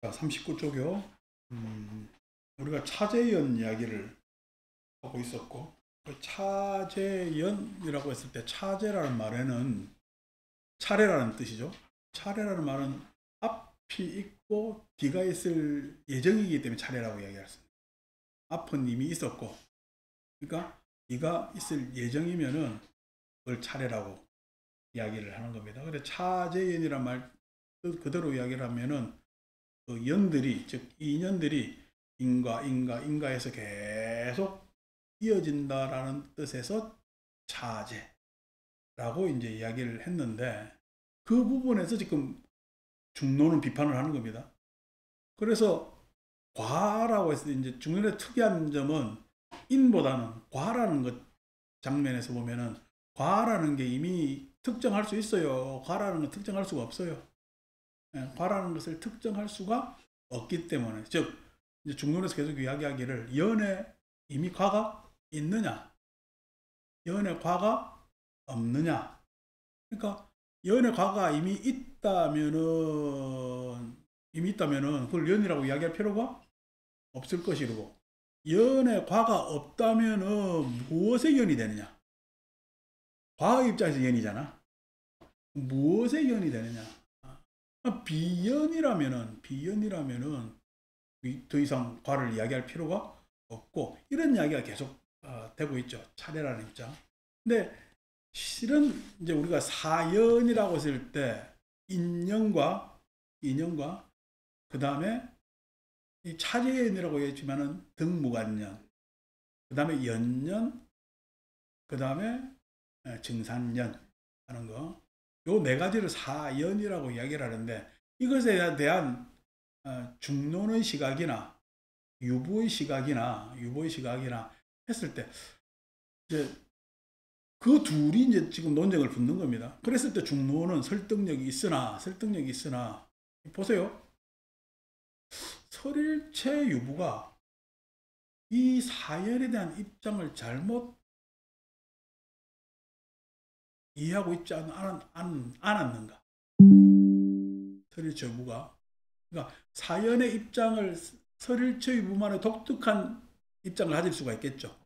자, 39쪽이요. 우리가 차재연 이야기를 하고 있었고, 그 차재연이라고 했을 때 차재라는 말에는 차례라는 뜻이죠. 차례라는 말은 앞이 있고 뒤가 있을 예정이기 때문에 차례라고 이야기했습니다. 앞은 이미 있었고, 그러니까 뒤가 있을 예정이면은 그걸 차례라고 이야기를 하는 겁니다. 근데 차재연이란 말 그대로 이야기를 하면은 그 연들이, 즉 인연들이 인가에서 계속 이어진다라는 뜻에서 차제라고 이제 이야기를 했는데, 그 부분에서 지금 중론은 비판을 하는 겁니다. 그래서 과라고 했을 때 이제 중론의 특이한 점은 인보다는 과라는 것 장면에서 보면은 과라는 게 이미 특정할 수 있어요. 과라는 건 특정할 수가 없어요. 과라는 것을 특정할 수가 없기 때문에, 즉 이제 중론에서 계속 이야기하기를 연에 이미 과가 있느냐, 연에 과가 없느냐. 그러니까 연에 과가 이미 있다면은 그걸 연이라고 이야기할 필요가 없을 것이고, 연에 과가 없다면은 무엇의 연이 되느냐? 과의 입장에서 연이잖아. 무엇의 연이 되느냐? 비연이라면은 더 이상 과를 이야기할 필요가 없고, 이런 이야기가 계속 되고 있죠. 차례라는 입장. 근데 실은 이제 우리가 사연이라고 했을 때 인연과 그 다음에 이 차례연이라고 했지만은 등무관연, 그 다음에 연연, 그 다음에 증산연 하는 거, 요 네 가지를 사연이라고 이야기를 하는데, 이것에 대한 중론의 시각이나 유보의 시각이나 했을 때 이제 그 둘이 이제 지금 논쟁을 붙는 겁니다. 그랬을 때 중론은 설득력이 있으나 보세요. 설일체 유부가 이 사연에 대한 입장을 잘못 이해하고 있지 않았는가? 설일체 유부가, 그러니까 사연의 입장을, 설일체 유부만의 독특한 입장을 가질 수가 있겠죠.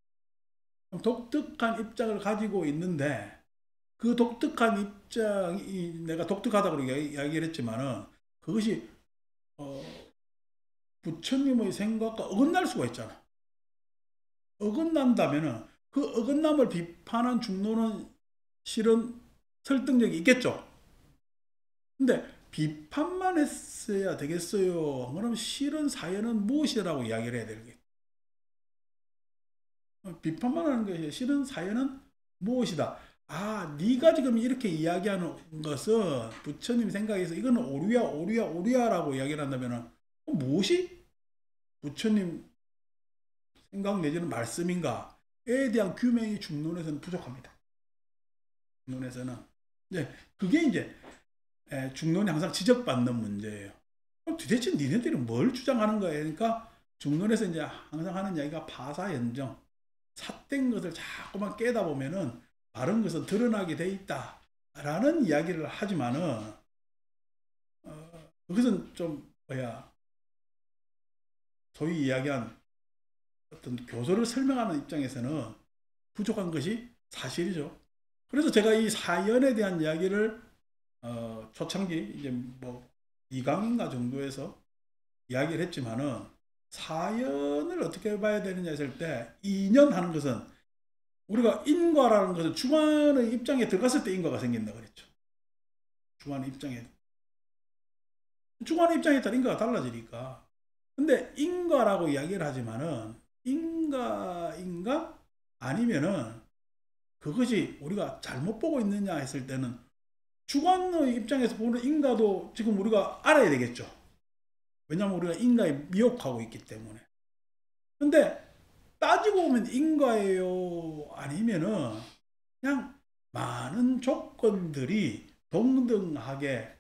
독특한 입장을 가지고 있는데, 그 독특한 입장이, 내가 독특하다고 이야기를 했지만은 그것이 부처님의 생각과 어긋날 수가 있잖아. 어긋난다면은 그 어긋남을 비판한 중론은 실은 설득력이 있겠죠. 근데 비판만 했어야 되겠어요? 그럼 실은 사연은 무엇이라고 이야기를 해야 되겠죠. 비판만 하는 것이 실은 사연은 무엇이다. 아, 네가 지금 이렇게 이야기하는 것은 부처님 생각에서 이거는 오류야라고 이야기를 한다면 무엇이 부처님 생각 내지는 말씀인가에 대한 규명이 중론에서는 부족합니다. 중론에서는. 네, 그게 이제 중론이 항상 지적받는 문제예요. 그럼 도대체 니네들이 뭘 주장하는 거예요? 그러니까 중론에서 이제 항상 하는 이야기가 파사연정, 삿된 것을 자꾸만 깨다 보면은 바른 것은 드러나게 돼 있다라는 이야기를 하지만은, 그것은 좀 소위 이야기한 어떤 교소를 설명하는 입장에서는 부족한 것이 사실이죠. 그래서 제가 이 사연에 대한 이야기를 초창기 이제 뭐 2강인가 정도에서 이야기를 했지만은, 사연을 어떻게 봐야 되느냐 했을 때, 인연하는 것은 우리가 인과라는 것은 주관의 입장에 들어갔을 때 인과가 생긴다 그랬죠. 주관의 입장에 따라 인과가 달라지니까. 근데 인과라고 이야기를 하지만은 인가 아니면은 그것이 우리가 잘못 보고 있느냐 했을 때는 주관의 입장에서 보는 인가도 지금 우리가 알아야 되겠죠. 왜냐하면 우리가 인가에 미혹하고 있기 때문에. 근데 따지고 보면 인과예요? 아니면은 그냥 많은 조건들이 동등하게,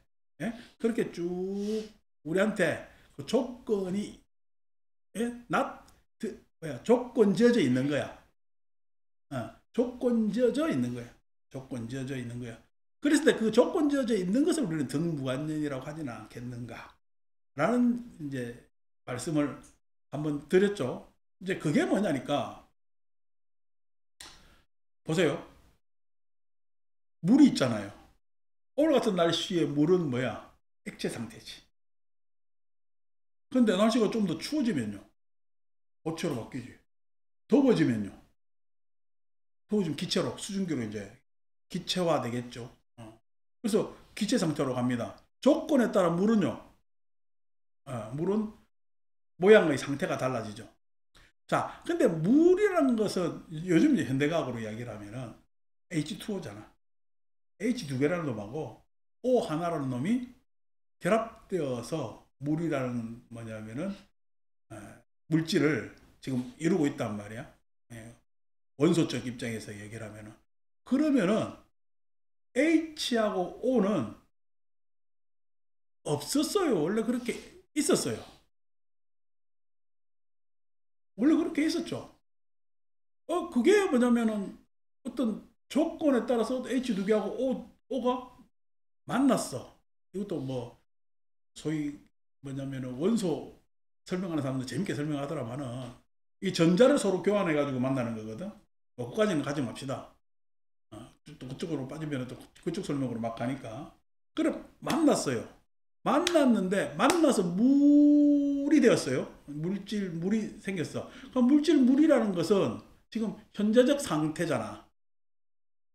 그렇게 쭉 우리한테 그 조건이, 조건지어져 있는 거야. 조건지어져 있는 거야. 조건지어져 있는 거야. 그랬을 때 그 조건지어져 있는 것을 우리는 등무관념이라고 하지는 않겠는가? 라는 이제 말씀을 한번 드렸죠. 이제 그게 뭐냐니까, 보세요. 물이 있잖아요. 오늘 같은 날씨에 물은 뭐야? 액체 상태지. 근데 날씨가 좀 더 추워지면요. 고체로 바뀌지. 더워지면요. 더워지면 기체로, 수증기로 이제 기체화 되겠죠. 그래서 기체 상태로 갑니다. 조건에 따라 물은요. 물은 모양의 상태가 달라지죠. 자, 근데 물이라는 것은 요즘 이제 현대과학으로 이야기를 하면은 H2O잖아. H 두 개라는 놈하고 O 하나라는 놈이 결합되어서 물이라는 뭐냐면은 물질을 지금 이루고 있단 말이야. 원소적 입장에서 얘기를 하면은. 그러면은 H하고 O는 없었어요. 원래 그렇게 있었어요. 원래 그렇게 있었죠. 그게 뭐냐면은 어떤 조건에 따라서 H 두 개하고 O가 만났어. 이것도 뭐 소위 뭐냐면은 원소 설명하는 사람들 재밌게 설명하더라마는 이 전자를 서로 교환해 가지고 만나는 거거든. 뭐 그까지는 가지 맙시다. 또 그쪽으로 빠지면 또 그쪽 설명으로 막 가니까. 그래 만났어요. 만났는데 만나서 물이 되었어요. 물이 생겼어. 그럼 물이라는 것은 지금 현재적 상태잖아.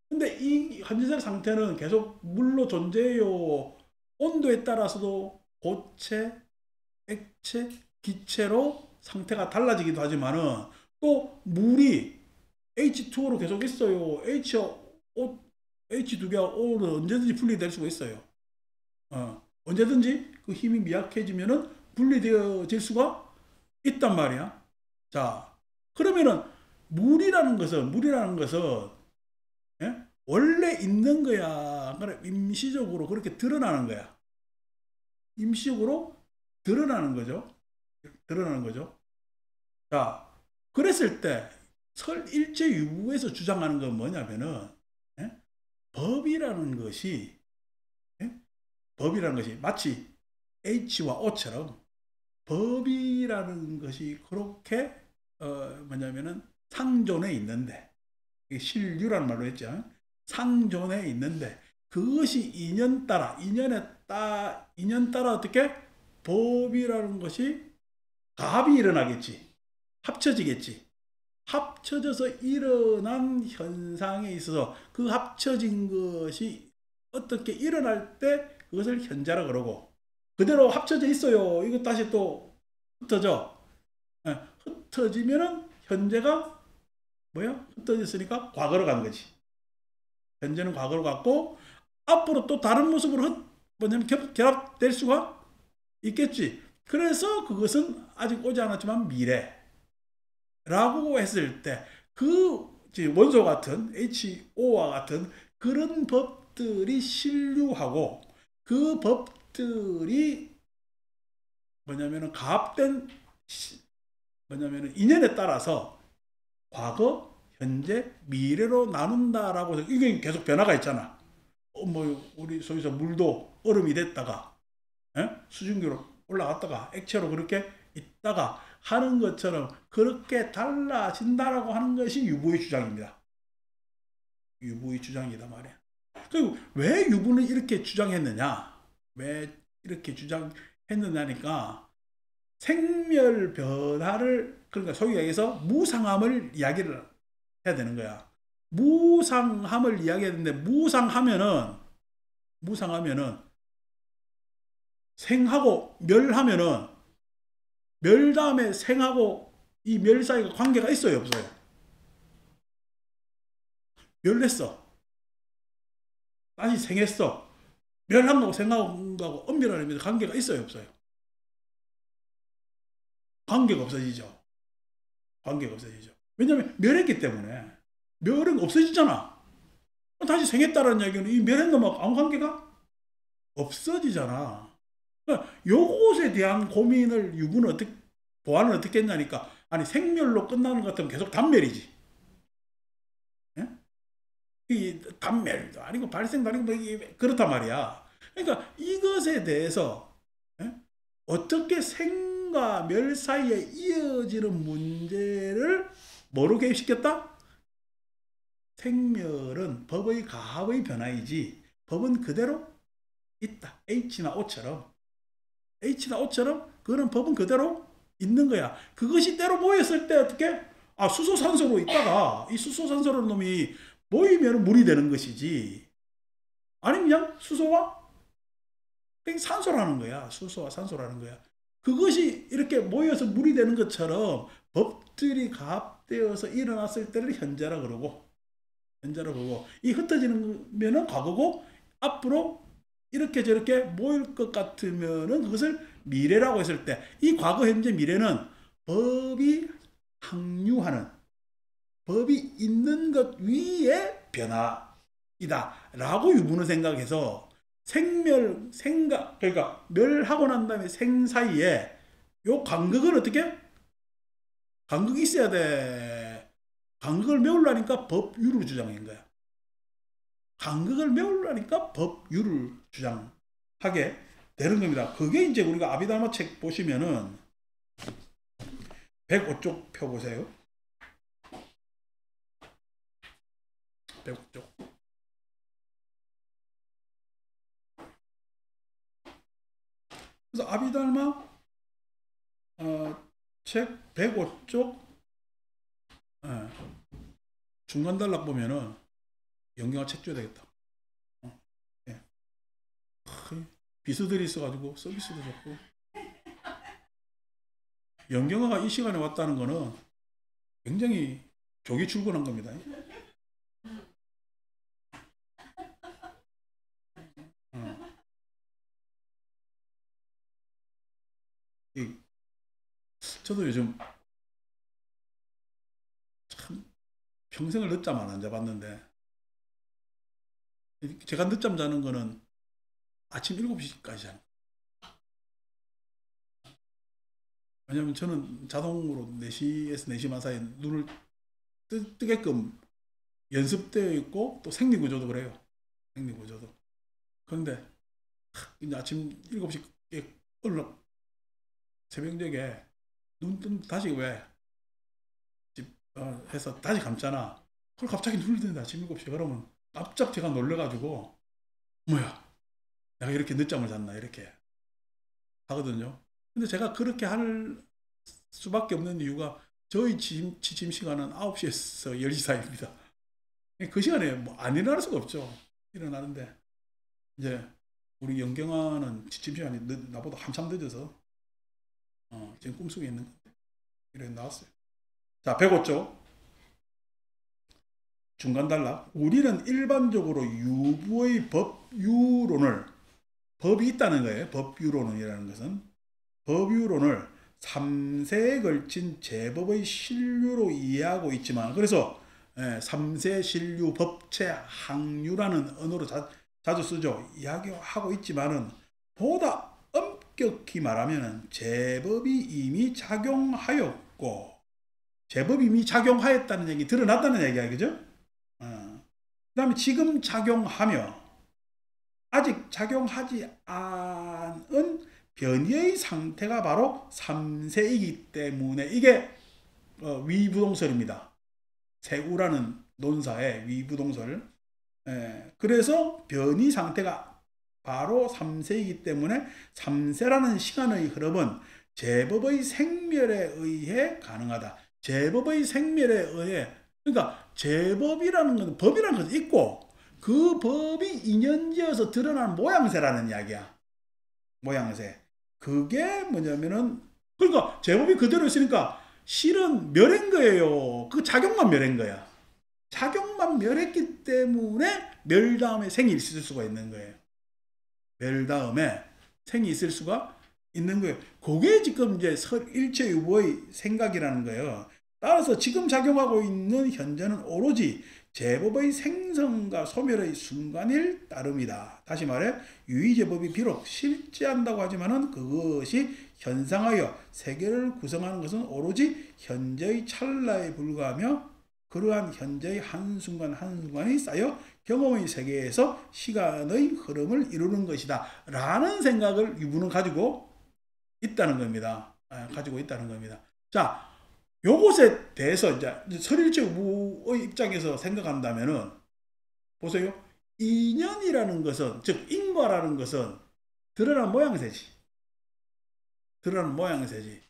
근데 이 현재적 상태는 계속 물로 존재해요. 온도에 따라서도 고체, 액체, 기체로 상태가 달라지기도 하지만은 또 물이 H2O로 계속 있어요. H 두 개와 O는 언제든지 분리될 수가 있어요. 언제든지 그 힘이 미약해지면은 분리되어질 수가 있단 말이야. 자, 그러면은 물이라는 것은 예? 원래 있는 거야. 그래 임시적으로 그렇게 드러나는 거야. 임시적으로 드러나는 거죠. 드러나는 거죠. 자, 그랬을 때 설일체유부에서 주장하는 건 뭐냐면은 예? 법이라는 것이 예? 법이라는 것이 마치 H와 O처럼 법이라는 것이 그렇게 뭐냐면은 상존해 있는데 신류라는 말로 했죠. 상존해 있는데 그것이 인연 따라 어떻게 법이라는 것이 가합이 일어나겠지. 합쳐지겠지. 합쳐져서 일어난 현상에 있어서 그 합쳐진 것이 어떻게 일어날 때 그것을 현재라 그러고 그대로 합쳐져 있어요. 이거 다시 또 흩어져. 흩어지면은 현재가 뭐야? 흩어졌으니까 과거로 간 거지. 현재는 과거로 갔고 앞으로 또 다른 모습으로 뭐냐면 결합될 수가 있겠지. 그래서 그것은 아직 오지 않았지만 미래라고 했을 때 그 원소 같은 HO와 같은 그런 법들이 신류하고 그 법들이 뭐냐면은 가합된 뭐냐면은 인연에 따라서 과거, 현재, 미래로 나눈다라고 해서 이게 계속 변화가 있잖아. 뭐 우리 소위서 물도 얼음이 됐다가 수증기로 올라갔다가 액체로 그렇게 있다가 하는 것처럼 그렇게 달라진다라고 하는 것이 유보의 주장입니다. 유보의 주장이다 말이야. 그리고 왜 유보는 이렇게 주장했느냐? 왜 이렇게 주장했느냐니까 생멸 변화를 그러니까 소위 얘기해서 무상함을 이야기를 해야 되는 거야. 무상함을 이야기했는데 무상하면은 생하고 멸하면은 멸 다음에 생하고 이 멸 사이가 관계가 있어요, 없어요? 멸했어. 다시 생했어. 멸한 거고 생한 거하고 엄밀하게 관계가 있어요, 없어요? 관계가 없어지죠. 관계가 없어지죠. 왜냐하면 멸했기 때문에 멸은 없어지잖아. 다시 생했다라는 얘기는 이 멸한 놈하고 아무 관계가 없어지잖아. 그러니까 요것에 대한 고민을 유부는 어떻게 보완을 어떻게 했냐니까 아니 생멸로 끝나는 것 같으면 계속 단멸이지. 예? 이 단멸도 아니고 발생도 아니고 뭐 그렇단 말이야. 그러니까 이것에 대해서 예? 어떻게 생과 멸 사이에 이어지는 문제를 뭐로 개입시켰다? 생멸은 법의 가합의 변화이지 법은 그대로 있다. H나 O처럼. H나 O처럼 그거는 법은 그대로 있는 거야. 그것이 때로 모였을 때 어떻게? 수소산소로 있다가 이 수소산소로 놈이 모이면 물이 되는 것이지. 아니면 그냥 수소와 산소라는 거야. 수소와 산소라는 거야. 그것이 이렇게 모여서 물이 되는 것처럼 법들이 가합되어서 일어났을 때를 현재라 그러고 이 흩어지는 면은 과거고 앞으로 이렇게 저렇게 모일 것 같으면은 그것을 미래라고 했을 때 이 과거 현재 미래는 법이 항류하는 법이 있는 것 위에 변화이다 라고 유부는 생각해서 그러니까 멸하고 난 다음에 생 사이에 요 간극은 어떻게? 간극이 있어야 돼. 간극을 메우려니까 법유를 주장한 거야. 간극을 메우려니까 법유를 주장하게 되는 겁니다. 그게 이제 우리가 아비달마 책 보시면은 105쪽 펴보세요. 105쪽. 그래서 아비달마 책 105쪽 중간 단락 보면은 영경화 책 줘야 되겠다. 예. 비수들이 있어가지고 서비스도 좋고. 영경화가 이 시간에 왔다는 거는 굉장히 조기 출근한 겁니다. 저도 요즘 참 평생을 늦잠 안 자봤는데 제가 늦잠 자는 거는 아침 7시까지 자는. 왜냐면 저는 자동으로 4시에서 4시 반 사이에 눈을 뜨게끔 연습되어 있고 또 생리구조도 그래요. 생리구조도. 그런데 이제 아침 7시에 새벽녘에 눈 뜨면 다시 왜 해서 다시 감잖아. 그걸 갑자기 눈을 뜨는데 아침 7시 그러면 깜짝 제가 놀래가지고 뭐야 내가 이렇게 늦잠을 잤나 이렇게 하거든요. 근데 제가 그렇게 할 수밖에 없는 이유가 저희 취침 시간은 9시에서 10시 사이입니다. 그 시간에 뭐 안 일어날 수가 없죠. 일어나는데 이제 우리 영경아는 취침 시간이 나보다 한참 늦어서 지금 꿈속에 있는 건데 이렇게 나왔어요. 자, 105쪽 중간 단락. 우리는 일반적으로 유부의 법유론을 법이 있다는 거예요. 법유론이라는 것은 법유론을 3세에 걸친 제법의 신류로 이해하고 있지만 그래서 3세 신류 법체 항류라는 언어로 자주 쓰죠. 이야기하고 있지만은 보다 엄격히 말하면 제법이 이미 작용하였고 제법이 이미 작용하였다는 얘기 드러났다는 얘기야. 그죠? 그 다음에 지금 작용하며 아직 작용하지 않은 변이의 상태가 바로 3세이기 때문에 이게 위부동설입니다. 세우라는 논사의 위부동설. 그래서 변이 상태가 바로 3세이기 때문에 3세라는 시간의 흐름은 제법의 생멸에 의해 가능하다. 제법의 생멸에 의해 그러니까 제법이라는 것은 법이라는 것이 있고 그 법이 인연지어서 드러나는 모양새라는 이야기야. 모양새. 그게 뭐냐면은 그러니까 제법이 그대로 있으니까 실은 멸한 거예요. 그 작용만 멸한 거야. 작용만 멸했기 때문에 멸 다음에 생이 있을 수가 있는 거예요. 멸 다음에 생이 있을 수가 있는 거예요. 그게 지금 이제 일체유보의 생각이라는 거예요. 따라서 지금 작용하고 있는 현재는 오로지 제법의 생성과 소멸의 순간일 따름이다. 다시 말해 유의제법이 비록 실제한다고 하지만은 그것이 현상하여 세계를 구성하는 것은 오로지 현재의 찰나에 불과하며 그러한 현재의 한순간 한순간이 쌓여 경험의 세계에서 시간의 흐름을 이루는 것이다 라는 생각을 유부는 가지고 있다는 겁니다. 가지고 있다는 겁니다. 자, 요것에 대해서 이제 설일체부의 입장에서 생각한다면은 보세요. 인연이라는 것은, 즉 인과라는 것은 드러난 모양새지. 드러난 모양새지.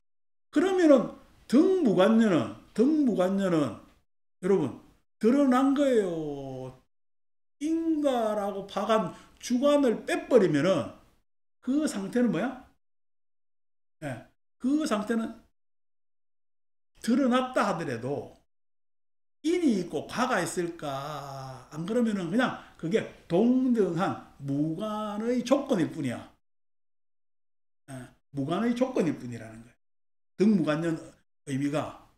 그러면은 등무관여는 여러분 드러난 거예요. 인과라고 박은 주관을 빼버리면은 그 상태는 뭐야? 예, 그 상태는 드러났다 하더라도 인이 있고 과가 있을까? 안 그러면은 그냥 그게 동등한 무관의 조건일 뿐이야. 예, 무관의 조건일 뿐이라는 거예요. 등무관련 의미가,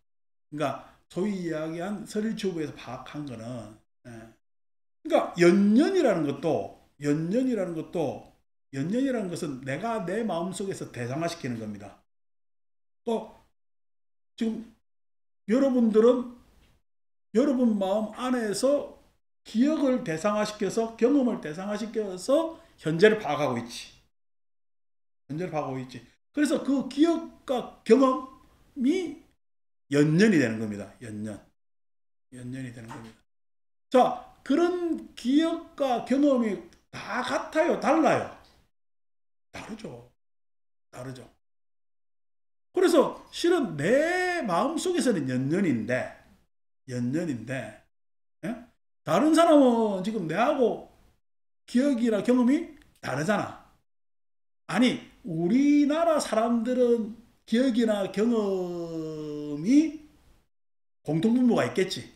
그러니까 소위 이야기한 설일초부에서 파악한 거는, 예, 그러니까 연년이라는 것은 내가 내 마음속에서 대상화시키는 겁니다. 또 지금 여러분들은 여러분 마음 안에서 기억을 대상화시켜서, 경험을 대상화시켜서 현재를 파악하고 있지. 현재를 파악하고 있지. 그래서 그 기억과 경험이 연년이 되는 겁니다. 연년이 되는 겁니다. 자, 그런 기억과 경험이 다 같아요? 달라요? 다르죠. 그래서 실은 내 마음속에서는 연년인데, 예? 다른 사람은 지금 내하고 기억이나 경험이 다르잖아. 아니, 우리나라 사람들은 기억이나 경험이 공통분모가 있겠지.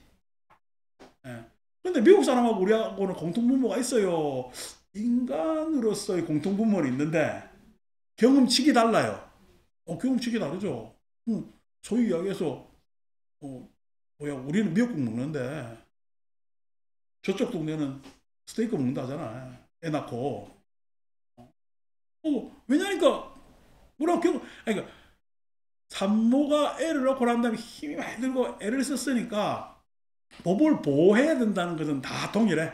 예. 근데 미국 사람하고 우리하고는 공통분모가 있어요. 인간으로서의 공통분모는 있는데 경험치기 달라요. 경험치기 다르죠. 소위 이야기해서 우리는 미역국 먹는데 저쪽 동네는 스테이크 먹는다 하잖아. 애 낳고. 왜냐니까 뭐라고 그러니까 산모가 애를 낳고 난 다음에 힘이 많이 들고 애를 썼으니까 법을 보호해야 된다는 것은 다 동일해.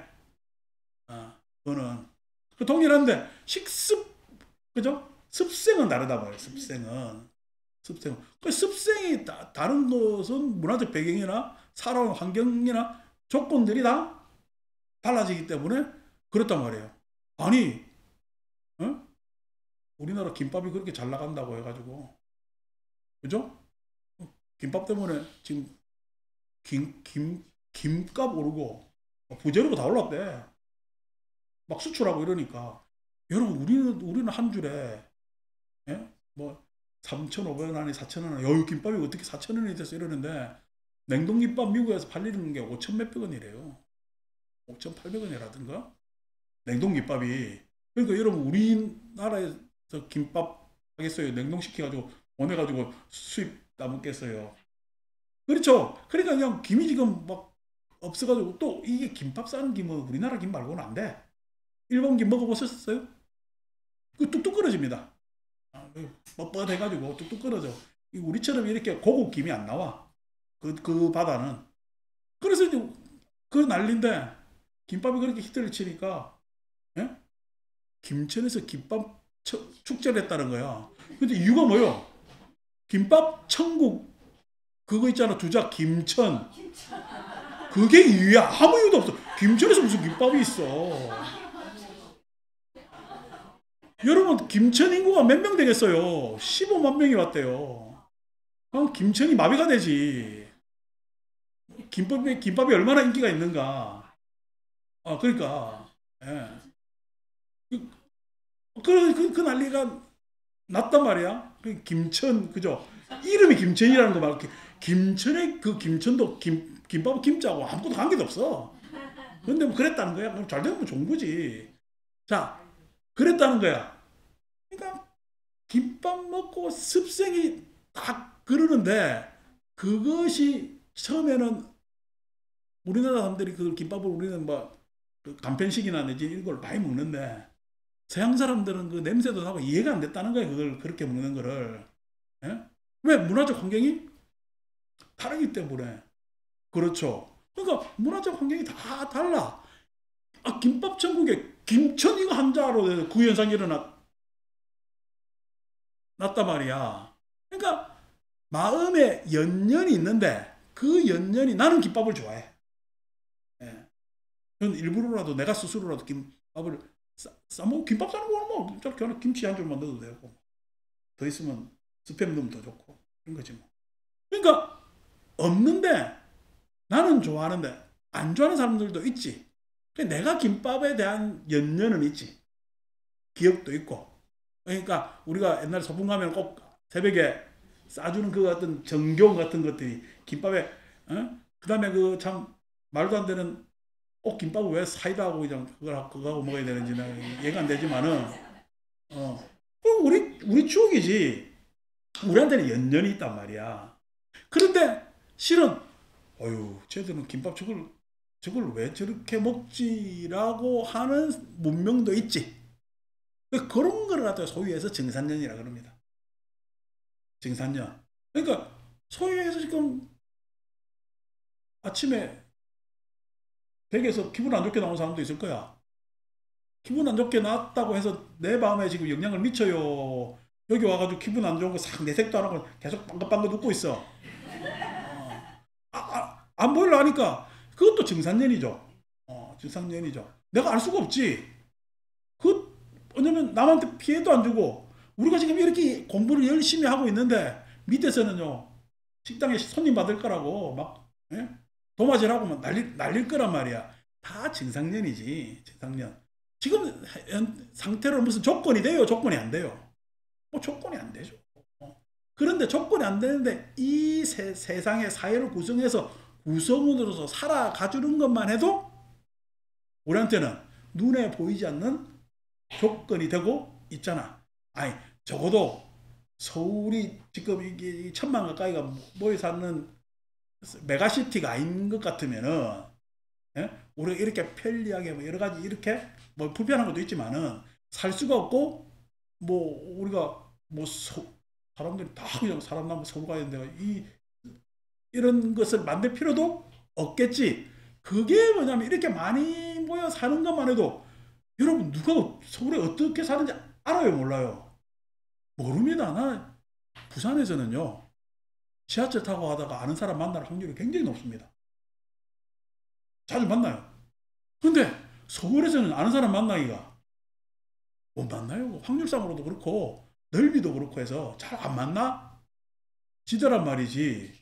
그거는 동일한데 식습, 그죠? 습생은 다르다 말이에요. 습생은. 그 습생이 다른 것은 문화적 배경이나 살아온 환경이나 조건들이 다 달라지기 때문에 그렇단 말이에요. 아니, 우리나라 김밥이 그렇게 잘 나간다고 해가지고, 그죠? 김밥 때문에 지금 김값 오르고 부재료가 다 올랐대. 막 수출하고 이러니까. 여러분, 우리는 한 줄에, 예? 뭐 3,500원이 4,000원, 여유 김밥이 어떻게 4,000원이 돼서 이러는데, 냉동김밥 미국에서 팔리는 게 5천 몇백 원이래요. 5,800원이라든가? 냉동김밥이. 그러니까 여러분, 우리나라에서 김밥 하겠어요? 냉동시켜가지고 보내가지고 수입 남겠어요? 그렇죠. 그러니까 그냥 김이 지금 막 없어가지고, 또 이게 김밥 싸는 김은 우리나라 김 말고는 안 돼. 일본 김 먹어보셨어요? 그 뚝뚝 끊어집니다. 뻣뻣해가지고 뚝뚝 끊어져. 우리처럼 이렇게 고급 김이 안 나와. 그 바다는. 그래서 이제 그 난리인데, 김밥이 그렇게 히트를 치니까, 예? 김천에서 김밥 축제를 했다는 거야. 근데 이유가 뭐예요? 김밥 천국, 그거 있잖아. 주작 김천. 그게 이유야. 아무 이유도 없어. 김천에서 무슨 김밥이 있어. 여러분, 김천 인구가 몇 명 되겠어요? 15만 명이 왔대요. 김천이 마비가 되지. 김밥이 얼마나 인기가 있는가. 그러니까. 예. 그 난리가 났단 말이야. 김천, 그죠? 이름이 김천이라는 거 말고, 김천의 그 김천도 김밥 김자하고 아무것도 관계도 없어. 근데 뭐 그랬다는 거야. 그럼 잘 되면 좋은 거지. 자, 그랬다는 거야. 그러니까 김밥 먹고 습생이 딱 그러는데, 그것이 처음에는 우리나라 사람들이 그 김밥을, 우리는 뭐 간편식이나 내지 이걸 많이 먹는데, 서양 사람들은 그 냄새도 나고 이해가 안 됐다는 거예요. 그걸 그렇게 먹는 거를. 예? 왜? 문화적 환경이 다르기 때문에. 그렇죠. 그러니까 문화적 환경이 다 달라. 김밥 천국에 김천 이거 한자로 그 현상이 일어나. 났단 말이야. 그러니까 마음에 연연이 있는데 그 연연이 나는 김밥을 좋아해. 예. 저는 일부러라도 내가 스스로라도 김밥을 싸먹고 김밥 싸는 거는 뭐 저렇게 하나 김치 한 줄만 넣어도 되고 더 있으면 스팸 넣으면 더 좋고 그런 거지 뭐. 그러니까 없는데 나는 좋아하는데 안 좋아하는 사람들도 있지. 내가 김밥에 대한 연연은 있지. 기억도 있고. 그러니까 우리가 옛날에 소풍 가면 꼭 새벽에 싸주는 그 어떤 정겨운 같은 것들이 김밥에 그 다음에 그 참 말도 안 되는 꼭 김밥을 왜 사이다하고 그냥 그거하고 먹어야 되는지는 이해가 안 되지만은 우리 추억이지. 우리한테는 연연이 있단 말이야. 그런데 실은 어휴 쟤들은 김밥 저걸 왜 저렇게 먹지라고 하는 문명도 있지. 그런 걸 갖다 소위해서 정산년이라 그럽니다. 정산년. 그러니까 소위해서 지금 아침에 댁에서 기분 안 좋게 나온 사람도 있을 거야. 기분 안 좋게 나왔다고 해서 내 마음에 지금 영향을 미쳐요. 여기 와가지고 기분 안 좋은 거 싹 내색도 안 하고 계속 빵긋빵긋 웃고 있어. 안 보일라 하니까 그것도 정산년이죠. 정산년이죠. 내가 알 수가 없지. 왜냐면 남한테 피해도 안 주고 우리가 지금 이렇게 공부를 열심히 하고 있는데 밑에서는요 식당에 손님 받을 거라고 막 도마질하고 막 날릴 거란 말이야. 다 정상년이지. 정상년. 지금 상태로 무슨 조건이 돼요? 조건이 안 돼요? 뭐 조건이 안 되죠. 그런데 조건이 안 되는데 이 세상의 사회를 구성해서 구성원으로서 살아가주는 것만 해도 우리한테는 눈에 보이지 않는 조건이 되고 있잖아. 아니 적어도 서울이 지금 이게 1,000만 가까이가 모여 사는 메가시티가 아닌 것 같으면은 우리가 이렇게 편리하게 뭐 여러 가지 이렇게 뭐 불편한 것도 있지만은 살 수가 없고 뭐 우리가 뭐 사람들이 다 그냥 사람 나면 서울 가야 되는데 이런 것을 만들 필요도 없겠지. 그게 뭐냐면 이렇게 많이 모여 사는 것만 해도 여러분 누가 서울에 어떻게 사는지 알아요? 몰라요? 모릅니다. 나 부산에서는요 지하철 타고 가다가 아는 사람 만날 확률이 굉장히 높습니다. 자주 만나요. 근데 서울에서는 아는 사람 만나기가 못 만나요. 확률상으로도 그렇고 넓이도 그렇고 해서 잘 안 만나? 지더란 말이지.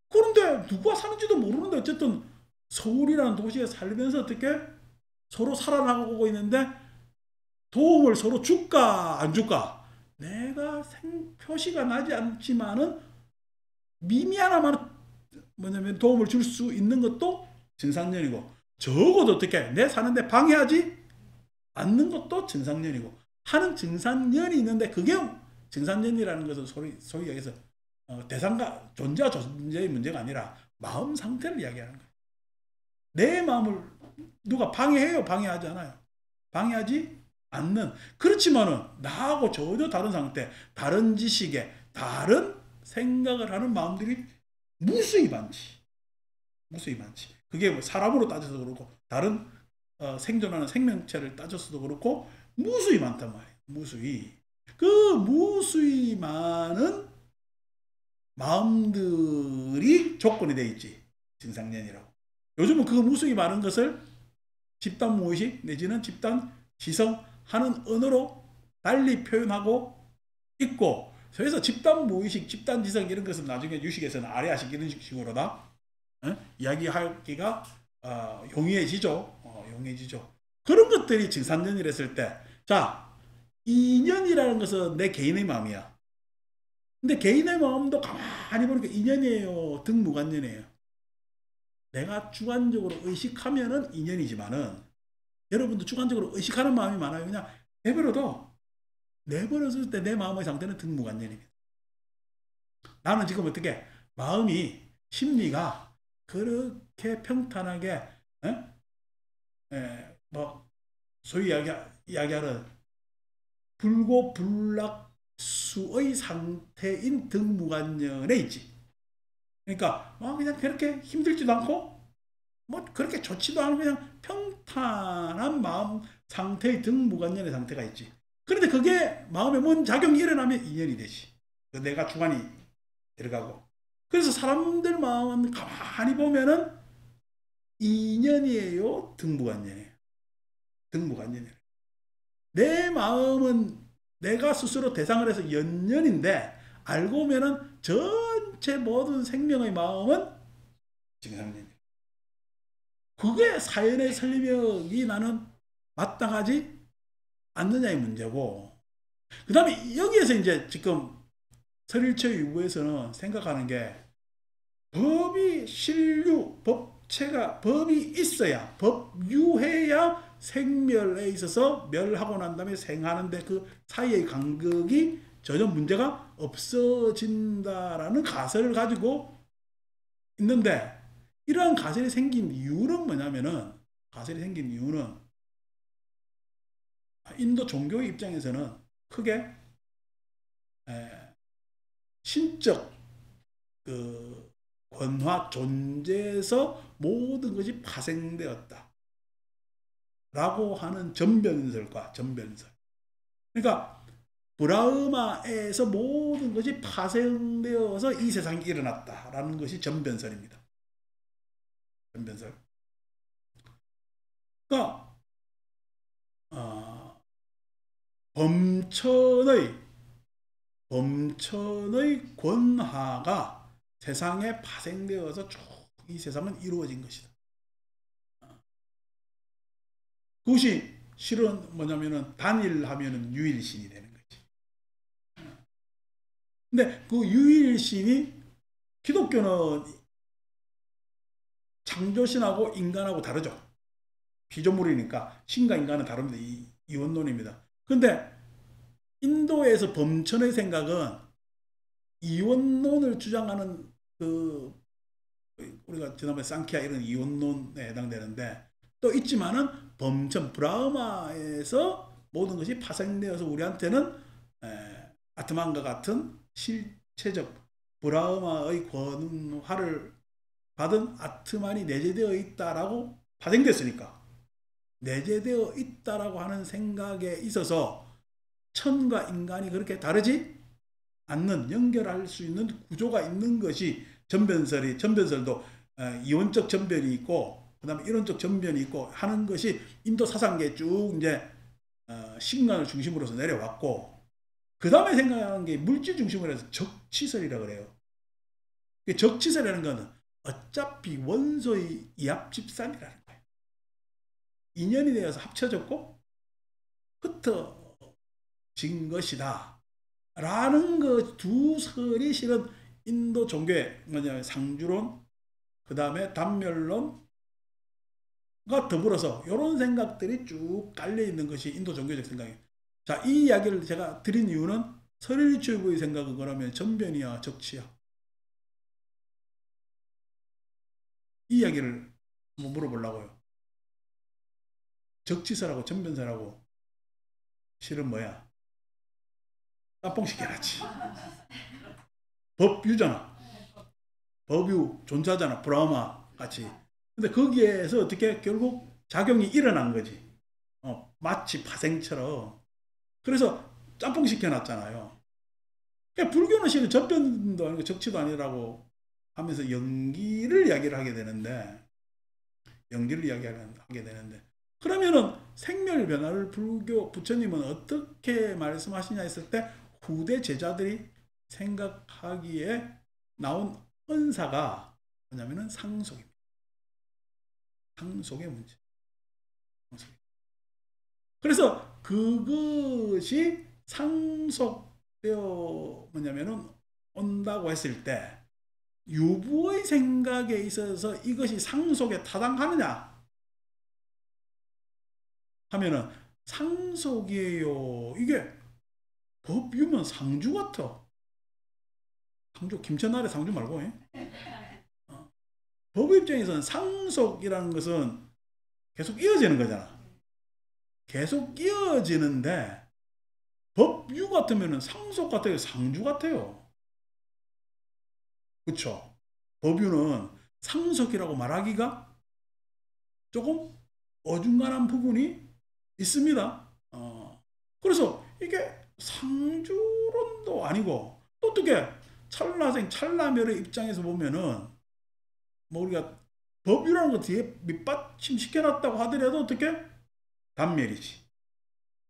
그런데 누가 사는지도 모르는데 어쨌든 서울이라는 도시에 살면서 어떻게 서로 살아나가고 있는데 도움을 서로 줄까 안 줄까? 내가 표시가 나지 않지만은 미미하나만 뭐냐면 도움을 줄 수 있는 것도 정상년이고 적어도 어떻게 내 사는데 방해하지 않는 것도 정상년이고 하는 정상년이 있는데 그게 정상년이라는 것은 소위 여기서 대상과 존재와 존재의 문제가 아니라 마음 상태를 이야기하는 거예요. 내 마음을 누가 방해해요? 방해하지 않아요. 방해하지 않는. 그렇지만은 나하고 전혀 다른 상태, 다른 지식에 다른 생각을 하는 마음들이 무수히 많지. 무수히 많지. 그게 뭐 사람으로 따져서 그렇고 다른 생존하는 생명체를 따져서도 그렇고 무수히 많단 말이에요. 무수히. 그 무수히 많은 마음들이 조건이 돼 있지. 정상년이라고. 요즘은 그 무수히 많은 것을 집단 무의식 내지는 집단 지성하는 언어로 달리 표현하고 있고 그래서 집단 무의식, 집단 지성 이런 것은 나중에 유식에서는 아래아식 이런 식으로다 이야기하기가 용이해지죠. 용이해지죠. 그런 것들이 정상년이라 했을 때 자, 인연이라는 것은 내 개인의 마음이야. 근데 개인의 마음도 가만히 보니까 인연이에요? 등무관연이에요? 내가 주관적으로 의식하면은 인연이지만은 여러분도 주관적으로 의식하는 마음이 많아요. 그냥 내버렸을 때 내 마음의 상태는 등무관연입니다. 나는 지금 어떻게 마음이 심리가 그렇게 평탄하게 뭐 소위 이야기하는 불고불락수의 상태인 등무관연에 있지. 그러니까 그냥 그렇게 힘들지도 않고 뭐 그렇게 좋지도 않고 그냥 평탄한 마음 상태의 등무관연의 상태가 있지. 그런데 그게 마음에 뭔 작용이 일어나면 인연이 되지. 내가 주관이 들어가고. 그래서 사람들 마음은 가만히 보면은 인연이에요, 등무관연이에요. 등무관연이에요. 내 마음은 내가 스스로 대상을 해서 연연인데 알고 보면은 전체 모든 생명의 마음은 지상연이에요. 그게 사연의 설명이 나는 마땅하지 않느냐의 문제고, 그 다음에 여기에서 이제 지금 설일처 유부에서는 생각하는 게 법이 신류, 법체가 법이 있어야, 법유해야 생멸에 있어서 멸하고 난 다음에 생하는데 그 사이의 간극이 전혀 문제가 없어진다라는 가설을 가지고 있는데, 이러한 가설이 생긴 이유는 뭐냐면은, 가설이 생긴 이유는 인도 종교의 입장에서는 크게 신적 그 권화 존재에서 모든 것이 파생되었다 라고 하는 전변설과 전변설. 그러니까 브라흐마에서 모든 것이 파생되어서 이 세상이 일어났다라는 것이 전변설입니다. 전변설. 그러니까 범천의 권화가 세상에 파생되어서 쭉 이 세상은 이루어진 것이다. 그것이 실은 뭐냐면은 단일하면은 유일신이 되는 거지. 근데 그 유일신이, 기독교는 창조신하고 인간하고 다르죠. 피조물이니까 신과 인간은 다릅니다. 이원론입니다. 근데 인도에서 범천의 생각은 이원론을 주장하는 우리가 지난번에 상키아 이런 이원론에 해당되는데, 또 있지만은 범천 브라흐마에서 모든 것이 파생되어서 우리한테는 아트만과 같은 실체적 브라흐마의 권화를 받은 아트만이 내재되어 있다라고 파생됐으니까, 내재되어 있다라고 하는 생각에 있어서 천과 인간이 그렇게 다르지 않는, 연결할 수 있는 구조가 있는 것이 전변설도 이원적 전변이 있고 그 다음에 이론적 전변이 있고 하는 것이 인도 사상계에 쭉 이제 신간을 중심으로서 내려왔고, 그 다음에 생각하는 게 물질 중심으로 해서 적치설이라고 그래요. 적치설이라는 것은 어차피 원소의 이합집산이라는 거예요. 인연이 되어서 합쳐졌고 흩어진 것이다 라는 그 두 설이 실은 인도 종교의 뭐냐면 상주론, 그 다음에 단멸론과 더불어서 이런 생각들이 쭉 깔려 있는 것이 인도 종교적 생각이에요. 자, 이 이야기를 제가 드린 이유는 설일주의의 생각은 그러면 전변이야 적치야? 이 이야기를 한번 물어보려고요. 적치설하고 전변설하고 실은 뭐야? 짬뽕시켜놨지. 법유잖아. 법유 존재하잖아. 브라흐마 같이. 근데 거기에서 어떻게 결국 작용이 일어난 거지. 마치 파생처럼. 그래서 짬뽕 시켜놨잖아요. 그러니까 불교는 실은 접변도 아니고 적치도 아니라고 하면서 연기를 이야기를 하게 되는데, 그러면은 생멸 변화를 부처님은 어떻게 말씀하시냐 했을 때, 후대 제자들이 생각하기에 나온 은사가 뭐냐면은 상속입니다. 상속의 문제. 그래서 그것이 상속되어 뭐냐면은 온다고 했을 때, 유부의 생각에 있어서 이것이 상속에 타당하느냐 하면은 상속이에요. 이게 법유면 상주 같아. 상주, 김천날의 상주 말고. 법 입장에서는 상속이라는 것은 계속 이어지는 거잖아. 계속 이어지는데 법유 같으면 상속 같아요, 상주 같아요. 그렇죠? 법유는 상속이라고 말하기가 조금 어중간한 부분이 있습니다. 그래서 이게 상주론도 아니고 또 어떻게 찰나멸의 입장에서 보면은 뭐 우리가 법이라는 거 뒤에 밑받침 시켜놨다고 하더라도 어떻게 단멸이지.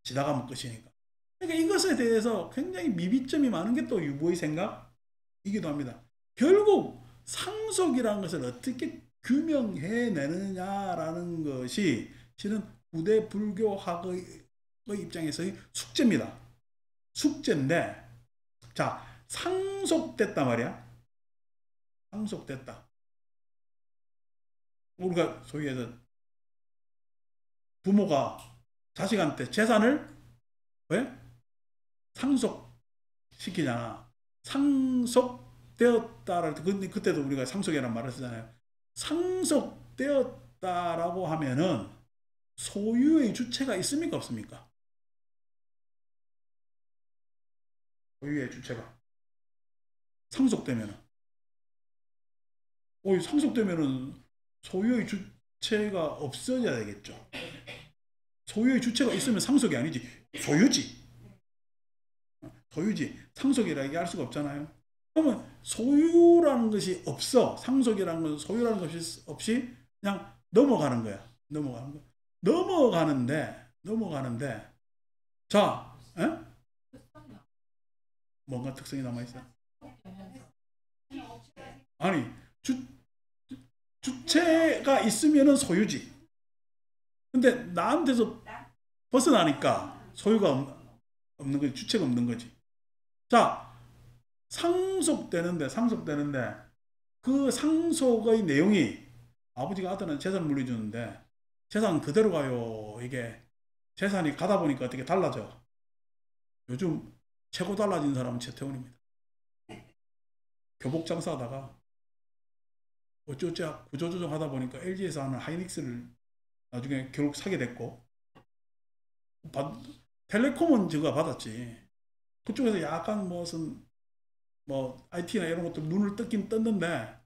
지나가면 끝이니까. 그러니까 이것에 대해서 굉장히 미비점이 많은 게 또 유보의 생각이기도 합니다. 결국 상속이라는 것을 어떻게 규명해내느냐라는 것이 실은 후대 불교학의 입장에서의 숙제입니다. 숙제인데, 자, 상속됐단 말이야. 상속됐다. 우리가 소위 해서 부모가 자식한테 재산을 왜? 상속시키잖아. 상속되었다를 그때도 우리가 상속이라는 말을 쓰잖아요. 상속되었다라고 하면은 소유의 주체가 있습니까 없습니까? 소유의 주체가 상속되면은 상속되면은 소유의 주체가 없어져야 되겠죠. 소유의 주체가 있으면 상속이 아니지. 소유지. 상속이라 얘기할 수가 없잖아요. 그러면 소유라는 것이 없어. 상속이라는 건 소유라는 것이 없이 그냥 넘어가는 거야. 넘어가는데 자, 뭔가 특성이 남아있어? 아니, 주체가 있으면은 소유지. 근데 나한테서 벗어나니까 소유가 없는 거지. 주체가 없는 거지. 자, 상속되는데 그 상속의 내용이 아버지가 아들한테 재산을 물려주는데 재산 그대로 가요. 이게 재산이 가다 보니까 어떻게 달라져. 요즘 최고 달라진 사람은 최태원입니다. 교복 장사하다가 어쩌자 구조조정 하다 보니까 LG에서 하는 하이닉스를 나중에 결국 사게 됐고, 텔레콤은 저가 받았지. 그쪽에서 약간 무슨 IT나 이런 것들 눈을 떴는데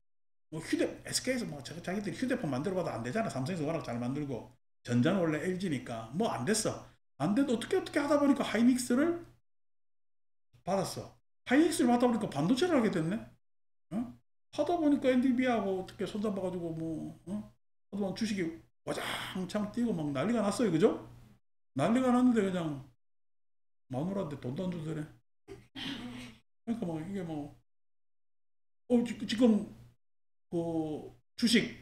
SK에서 자기들이 휴대폰 만들어봐도 안 되잖아. 삼성에서 워낙 잘 만들고 전자는 원래 LG니까 안 됐어. 안 돼도 어떻게 하다 보니까 하이닉스를 받았어. 하이닉스를 받다 보니까 반도체를 하게 됐네. 하다 보니까 엔비디아하고 어떻게 손잡아가지고 하다 주식이 와장창 뛰고 막 난리가 났어요. 그죠? 난리가 났는데 그냥 마누라한테 돈도 안 주더래. 그러니까 이게 지금 그 주식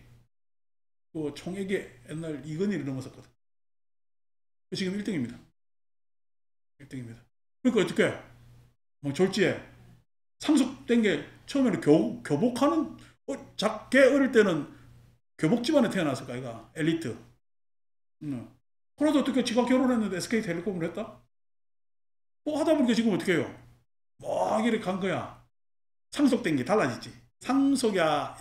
그 총액이 옛날 이건희를 넘었었거든. 지금 1등입니다. 그러니까 어떻게 졸지에 상속된 게 처음에는 교복하는 걔 어릴 때는 교복 집안에 태어났을까 이가 엘리트. 그래도 어떻게 지가 결혼했는데 SK텔레콤을 했다? 하다 보니까 지금 어떻게 해요? 이렇게 간 거야. 상속된 게 달라지지. 상속이야,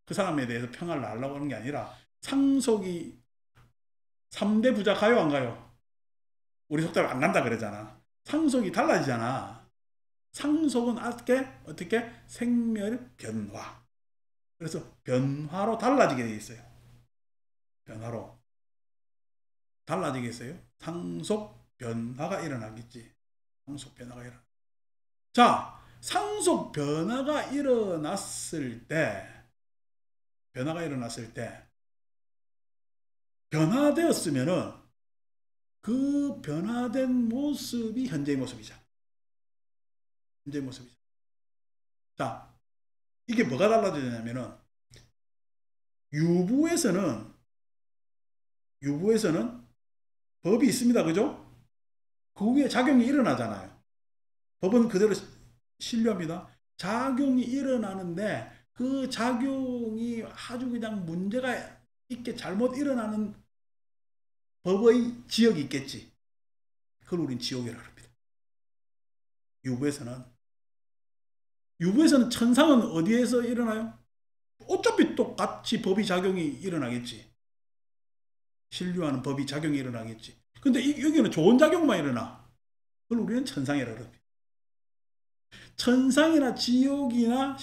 그 사람에 대해서 평가를 하려고 하는 게 아니라, 상속이 3대 부자 가요, 안 가요? 우리 속담에 안 간다 그러잖아. 상속이 달라지잖아. 상속은 어떻게? 생멸 변화. 그래서 변화로 달라지게 돼 있어요. 변화로. 달라지겠어요? 상속 변화가 일어나겠지. 상속 변화가 일어나. 자, 상속 변화가 일어났을 때 변화되었으면은 그 변화된 모습이 현재의 모습이죠. 자, 이게 뭐가 달라지냐면은 유부에서는 법이 있습니다. 그죠? 그 위에 작용이 일어나잖아요. 법은 그대로 신뢰합니다. 작용이 일어나는데 그 작용이 아주 그냥 문제가 있게 잘못 일어나는 법의 지역이 있겠지. 그걸 우리는 지옥이라고 합니다. 유부에서는 천상은 어디에서 일어나요? 어차피 똑같이 법이 작용이 일어나겠지. 신류하는 법이 작용이 일어나겠지. 근데 여기는 좋은 작용만 일어나. 그걸 우리는 천상이라고 합니다. 천상이나 지옥이나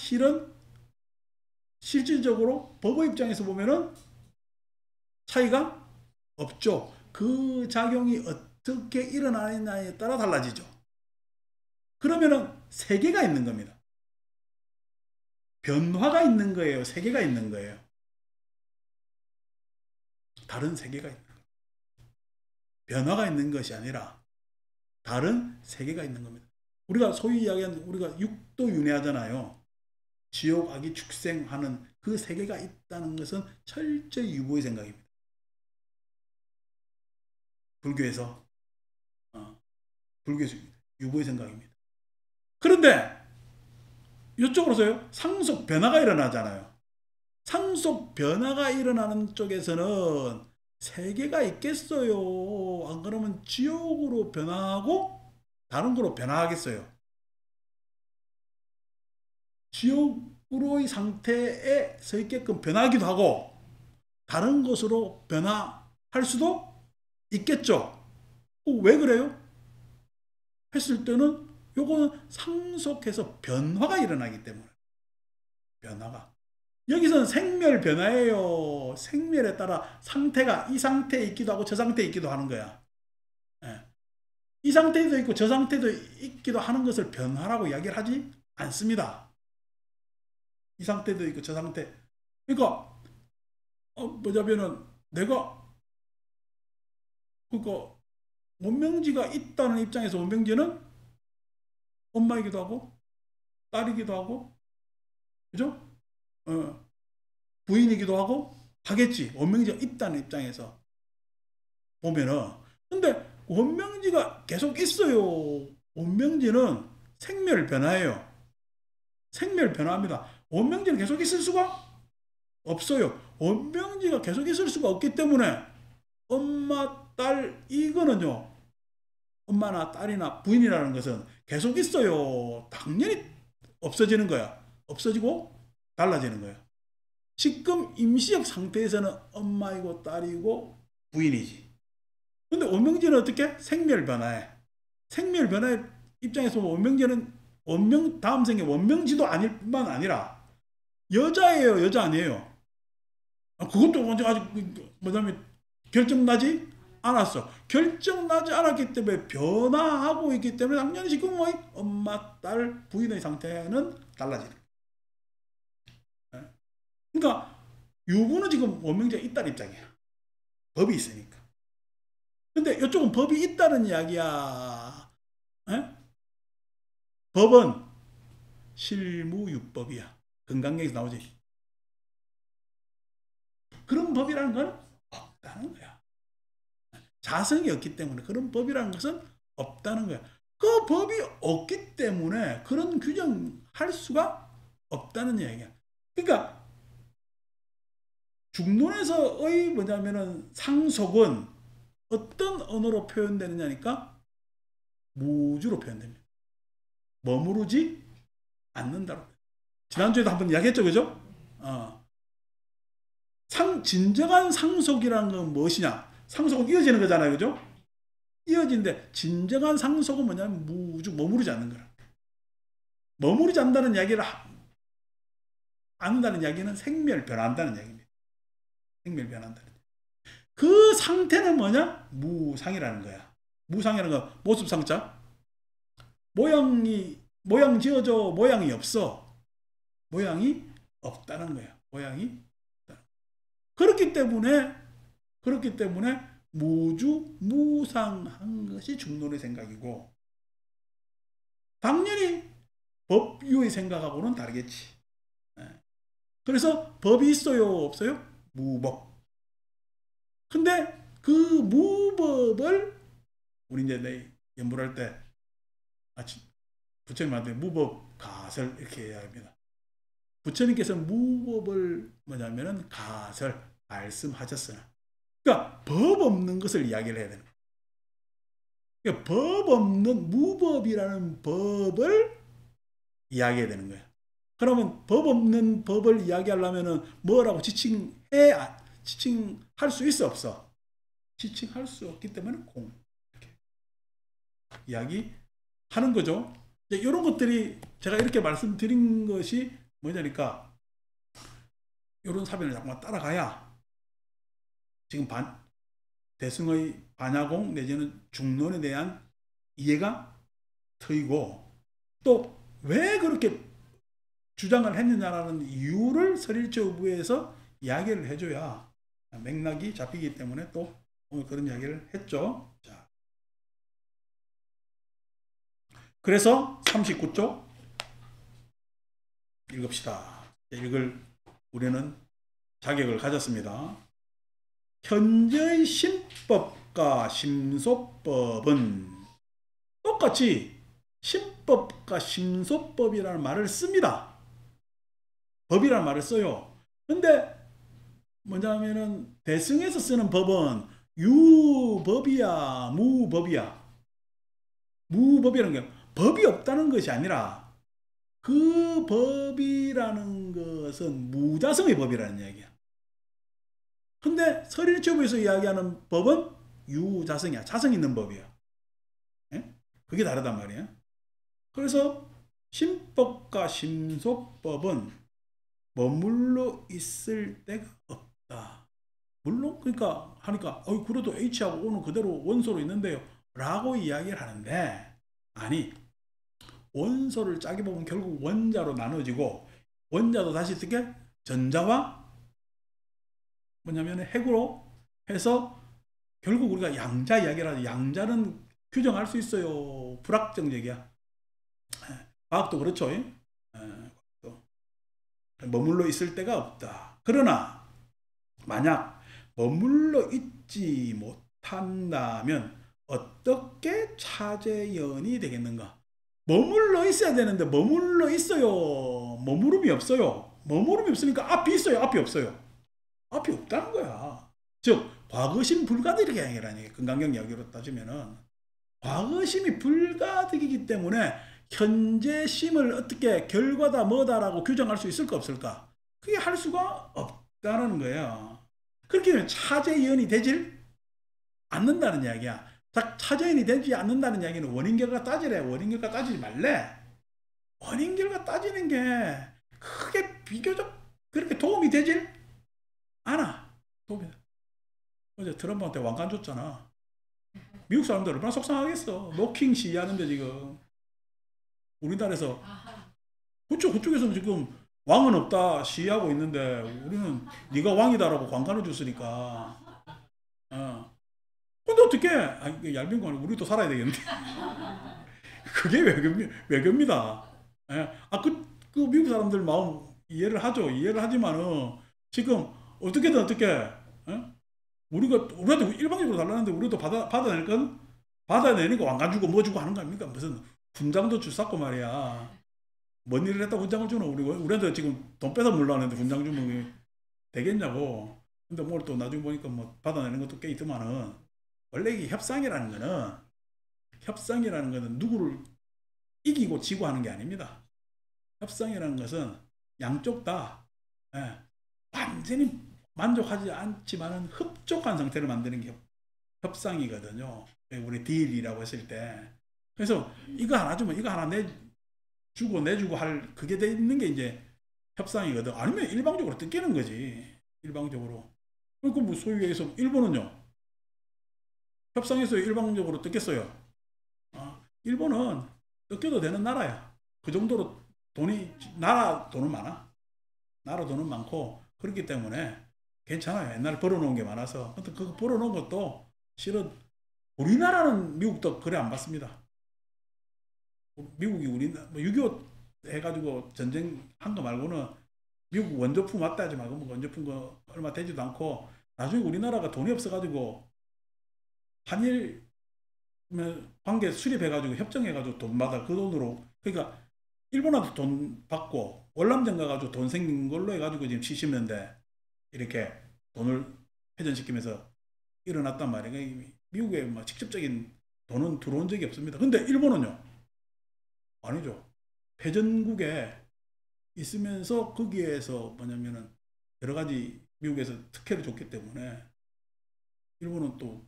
실질적으로 법의 입장에서 보면은 차이가 없죠. 그 작용이 어떻게 일어나느냐에 따라 달라지죠. 그러면은 세계가 있는 겁니다. 변화가 있는 거예요. 세계가 있는 거예요. 다른 세계가 있는 거예요. 변화가 있는 것이 아니라 다른 세계가 있는 겁니다. 우리가 소위 이야기하는 우리가 육도 윤회하잖아요. 지옥, 악이 축생하는 그 세계가 있다는 것은 철저히 유보의 생각입니다. 불교에서 불교에서 유보의 생각입니다. 그런데 이쪽으로서요, 상속 변화가 일어나잖아요. 상속 변화가 일어나는 쪽에서는 세계가 있겠어요? 안 그러면 지옥으로 변화하고 다른 거로 변화하겠어요? 지옥으로의 상태에 서 있게끔 변하기도 하고 다른 것으로 변화할 수도 있겠죠. 왜 그래요? 했을 때는 요거는 상속해서 변화가 일어나기 때문에. 변화가. 여기서는 생멸 변화예요. 생멸에 따라 상태가 이 상태에 있기도 하고 저 상태에 있기도 하는 거야. 예. 이 상태도 있고 저 상태도 있기도 하는 것을 변화라고 이야기를 하지 않습니다. 이 상태도 있고 저 상태. 그러니까 뭐냐면은 내가 그러니까 원명지가 있다는 입장에서 원명지는 엄마이기도 하고 딸이기도 하고 그죠? 부인이기도 하고 하겠지. 원명지가 있다는 입장에서 보면은. 근데 원명지가 계속 있어요. 원명지는 생멸 변화예요. 생멸 변화입니다. 원명지는 계속 있을 수가 없어요. 원명지가 계속 있을 수가 없기 때문에 엄마, 딸 이거는요. 엄마나 딸이나 부인이라는 것은 계속 있어요. 당연히 없어지는 거야. 없어지고 달라지는 거야. 지금 임시적 상태에서는 엄마이고 딸이고 부인이지. 근데 원명지는 어떻게? 생멸 변화해. 생멸 변화의 입장에서 원명지는 다음 생에 원명지도 아닐 뿐만 아니라 여자예요. 여자 아니에요. 그것도 먼저 아직 뭐냐면 결정나지 않았어. 결정나지 않았기 때문에 변화하고 있기 때문에 당연히 지금 뭐 엄마, 딸, 부인의 상태는 달라지는 거예요. 그러니까 유부는 지금 원명지가 있다는 입장이야. 법이 있으니까. 근데 이쪽은 법이 있다는 이야기야. 에? 법은 실무유법이야. 건강경에서 나오지. 그런 법이라는 건 없다는 거야. 자성이 없기 때문에 그런 법이라는 것은 없다는 거야. 그 법이 없기 때문에 그런 규정할 수가 없다는 이야기야. 그러니까 중론에서의 뭐냐면은 상속은 어떤 언어로 표현되느냐니까 무주로 표현됩니다. 머무르지 않는다로. 지난주에도 한번 이야기했죠, 그죠? 진정한 상속이라는 건 무엇이냐? 상속은 이어지는 거잖아요, 그죠? 이어지는데 진정한 상속은 뭐냐면 무주 머무르지 않는 거라. 머무르지 않는다는 이야기를 않는다는 이야기는 생멸 변한다는 이야기입니다. 생멸 변한다는. 그 상태는 뭐냐? 무상이라는 거야. 무상이라는 건 모습상자. 모양 지어져 모양이 없어. 모양이 없다는 거야. 모양이 없다. 그렇기 때문에 무주 무상한 것이 중론의 생각이고 당연히 법유의 생각하고는 다르겠지. 그래서 법이 있어요? 없어요? 무법. 근데 그 무법을 우리 이제 내 연불할 때 부처님한테 무법 가설 이렇게 이야기합니다. 부처님께서 무법을 뭐냐면은 가설 말씀하셨으나 그러니까 법 없는 것을 이야기를 해야 되는 거예요. 그러니까 법 없는 무법이라는 법을 이야기해야 되는 거예요. 그러면 법 없는 법을 이야기하려면은 뭐라고 지칭할 수 있어 없어? 지칭할 수 없기 때문에 공 이렇게 이야기하는 거죠. 이런 것들이 제가 이렇게 말씀드린 것이 뭐냐니까 이런 사변을 자꾸만 따라가야 지금 대승의 반야공 내지는 중론에 대한 이해가 트이고, 또 왜 그렇게 주장을 했느냐라는 이유를 설일처부에서 이야기를 해줘야 맥락이 잡히기 때문에 또 오늘 그런 이야기를 했죠. 자, 그래서 39쪽 읽읍시다. 읽을 우리는 자격을 가졌습니다. 현재의 신법과 심소법은 똑같이 신법과 심소법이라는 말을 씁니다. 법이라는 말을 써요. 근데 뭐냐면은 대승에서 쓰는 법은 유법이야, 무법이야. 무법이라는 게 법이 없다는 것이 아니라 그 법이라는 것은 무자성의 법이라는 얘기야. 근데 설일처부에서 이야기하는 법은 유자성이야. 자성 있는 법이야. 예? 그게 다르단 말이야. 그래서 신법과 심소법은 머물러 있을 데가 없다. 물론 그러니까 하니까 그래도 H하고 O는 그대로 원소로 있는데요 라고 이야기를 하는데, 아니, 원소를 짜게 보면 결국 원자로 나눠지고, 원자도 다시 어떻게 전자와 뭐냐면 핵으로 해서 결국 우리가 양자 이야기를 하죠. 양자는 규정할 수 있어요. 불확정적이야. 과학도 그렇죠. 머물러 있을 데가 없다. 그러나 만약 머물러 있지 못한다면 어떻게 차재연이 되겠는가? 머물러 있어야 되는데 머물러 있어요. 머무름이 없어요. 머무름이 없으니까 앞이 있어요. 앞이 없어요. 앞이 없다는 거야. 즉 과거심 불가득이라는 얘기라니. 금강경 이야기로 따지면은 과거심이 불가득이기 때문에 현재심을 어떻게 결과다 뭐다라고 규정할 수 있을까 없을까? 그게 할 수가 없다는 거예요. 그렇게 되면 차재연이 되질 않는다는 이야기야. 차재연이 되지 않는다는 이야기는 원인결과 따지래. 원인결과 따지지 말래. 원인결과 따지는 게 크게 비교적 그렇게 도움이 되질 않아. 어제 트럼프한테 왕관 줬잖아. 미국 사람들 얼마나 속상하겠어. 노킹 시위하는데 지금 우리나라에서 그쪽에서는 지금 왕은 없다 시위하고 있는데 우리는 네가 왕이다라고 관관을 줬으니까. 근데 어떻게? 이게 얄빈 거 우리도 살아야 되겠는데. 그게 외교입니다. 예. 그 미국 사람들 마음 이해를 하죠. 이해를 하지만은 지금 어떻게든 어떻게 우리한테 일방적으로 달라는데 우리도 받아낼 건 받아내니까 왕관 주고 뭐 주고 하는 거 아닙니까? 무슨 훈장도 주쌌고 말이야. 뭔 일을 했다고 훈장을 주노? 우리한테 지금 돈 뺏어 물라는데 훈장 주면 되겠냐고. 근데 뭘 또 나중에 보니까 뭐 받아내는 것도 꽤 있더만은, 원래 이게 협상이라는 거는 누구를 이기고 지고 하는 게 아닙니다. 협상이라는 것은 양쪽 다 완전히 만족하지 않지만은 흡족한 상태를 만드는 게 협상이거든요. 우리 딜이라고 했을 때. 그래서 이거 하나 주면 이거 하나 내주고 할 그게 돼 있는 게 이제 협상이거든. 아니면 일방적으로 뜯기는 거지. 일방적으로. 그러니까 뭐 소위에서 일본은요. 협상에서 일방적으로 뜯겠어요. 일본은 뜯겨도 되는 나라야. 그 정도로 나라 돈은 많아. 나라 돈은 많고 그렇기 때문에 괜찮아요. 옛날에 벌어놓은 게 많아서. 근데 그 벌어놓은 것도 실은 우리나라는 미국도 그래 안 받습니다. 미국이 뭐 6.25 해가지고 전쟁한 거 말고는 미국 원조품 왔다 하지 말고 뭐 원조품 거 얼마 되지도 않고, 나중에 우리나라가 돈이 없어가지고 한일 관계 수립해가지고 협정해가지고 돈 받아. 그 돈으로, 그러니까 일본한테 돈 받고 월남전 가가지고 돈 생긴 걸로 해가지고 지금 70년대 이렇게 돈을 회전시키면서 일어났단 말이에요. 그러니까 미국에 뭐 직접적인 돈은 들어온 적이 없습니다. 근데 일본은요? 아니죠. 패전국에 있으면서 거기에서 뭐냐면은 여러 가지 미국에서 특혜를 줬기 때문에 일본은 또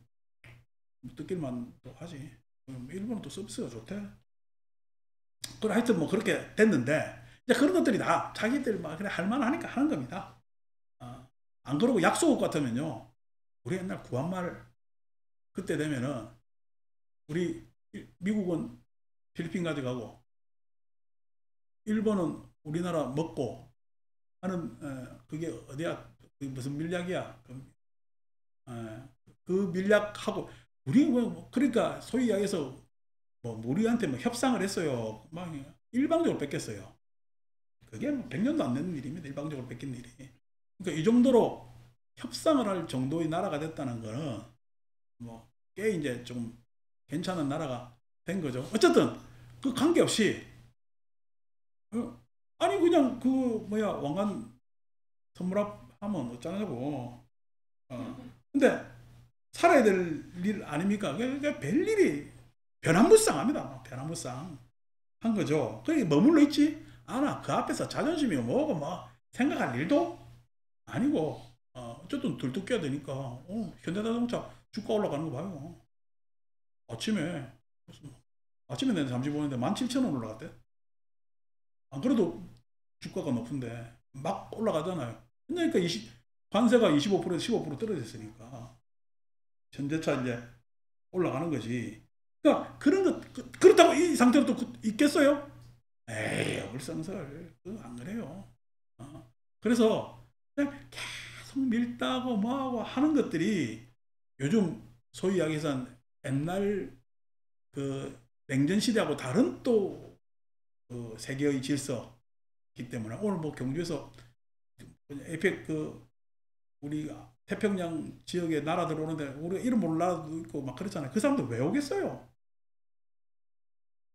뜯길만 또 하지. 일본은 또 서비스가 좋대. 그래, 하여튼 뭐 그렇게 됐는데, 이제 그런 것들이 다 자기들 막 그래 할만하니까 하는 겁니다. 안 그러고 약소국 같으면요, 우리 옛날 구한말 그때 되면은 우리 미국은 필리핀 가져가고 일본은 우리나라 먹고 하는 그게 어디야? 무슨 밀약이야? 그 밀약하고 우리 뭐 그러니까 소위 이야기해서 뭐 우리한테 뭐 협상을 했어요. 막 일방적으로 뺏겼어요. 그게 뭐 100년도 안 되는 일입니다. 일방적으로 뺏긴 일이. 그러니까 이 정도로 협상을 할 정도의 나라가 됐다는 거는 뭐 꽤 이제 좀 괜찮은 나라가 된 거죠. 어쨌든 그 관계없이 아니 그냥 그 뭐야 왕관 선물하면 어쩌냐고. 근데 살아야 될 일 아닙니까? 그러니까 별일이 변화무쌍합니다. 변화무쌍 한 거죠. 그게 머물러 있지 않아. 그 앞에서 자존심이 뭐고 뭐 생각할 일도 아니고 어쨌든 들뚝 껴야 되니까 현대자동차 주가 올라가는 거 봐요. 아침에 아침에 내가 잠시 보는데 17,000원 올라갔대. 안 그래도 주가가 높은데 막 올라가잖아요. 그러니까 관세가 25%에서 15% 떨어졌으니까 현대차 이제 올라가는 거지. 그러니까 그런 것 그렇다고 이 상태로 또 있겠어요? 에이 얼성설 안 그래요. 그래서 그냥 계속 밀다고 뭐하고 하는 것들이 요즘 소위 이야기해서 옛날 그 냉전 시대하고 다른 또 그 세계의 질서이기 때문에 오늘 뭐 경주에서 에이펙 그 우리 태평양 지역에 나라들 오는데 우리가 이름 모르는 나라도 있고 막 그렇잖아요. 그 사람들 왜 오겠어요?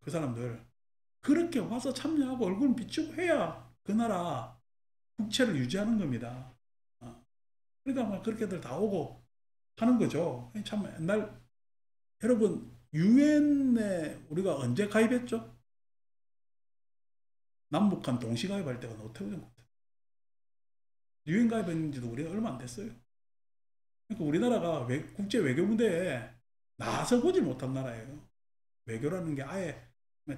그 사람들 그렇게 와서 참여하고 얼굴 비추고 해야 그 나라 국채를 유지하는 겁니다. 그러니까 막 그렇게들 다 오고 하는 거죠. 참 옛날 여러분 유엔에 우리가 언제 가입했죠? 남북한 동시 가입할 때가 노태우 정부. 유엔 가입했는지도 우리가 얼마 안 됐어요. 그러니까 우리나라가 국제 외교 무대에 나서보지 못한 나라예요. 외교라는 게 아예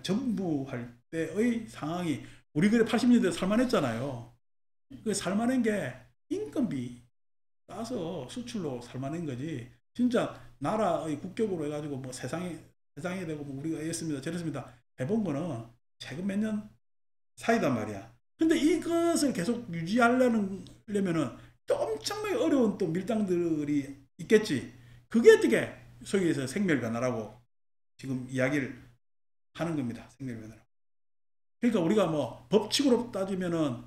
전부할 때의 상황이 우리 그래 80년대 살만했잖아요. 그 살만한 게 인건비 따서 수출로 살만한 거지. 진짜 나라의 국격으로 해가지고 뭐 세상에 되고 뭐 우리가 이랬습니다 저랬습니다 해본 거는 최근 몇 년 사이단 말이야. 근데 이것을 계속 유지하려면은 또 엄청나게 어려운 또 밀당들이 있겠지. 그게 어떻게 소위 해서 생멸변화라고 지금 이야기를 하는 겁니다. 생멸변화라고. 그러니까 우리가 뭐 법칙으로 따지면은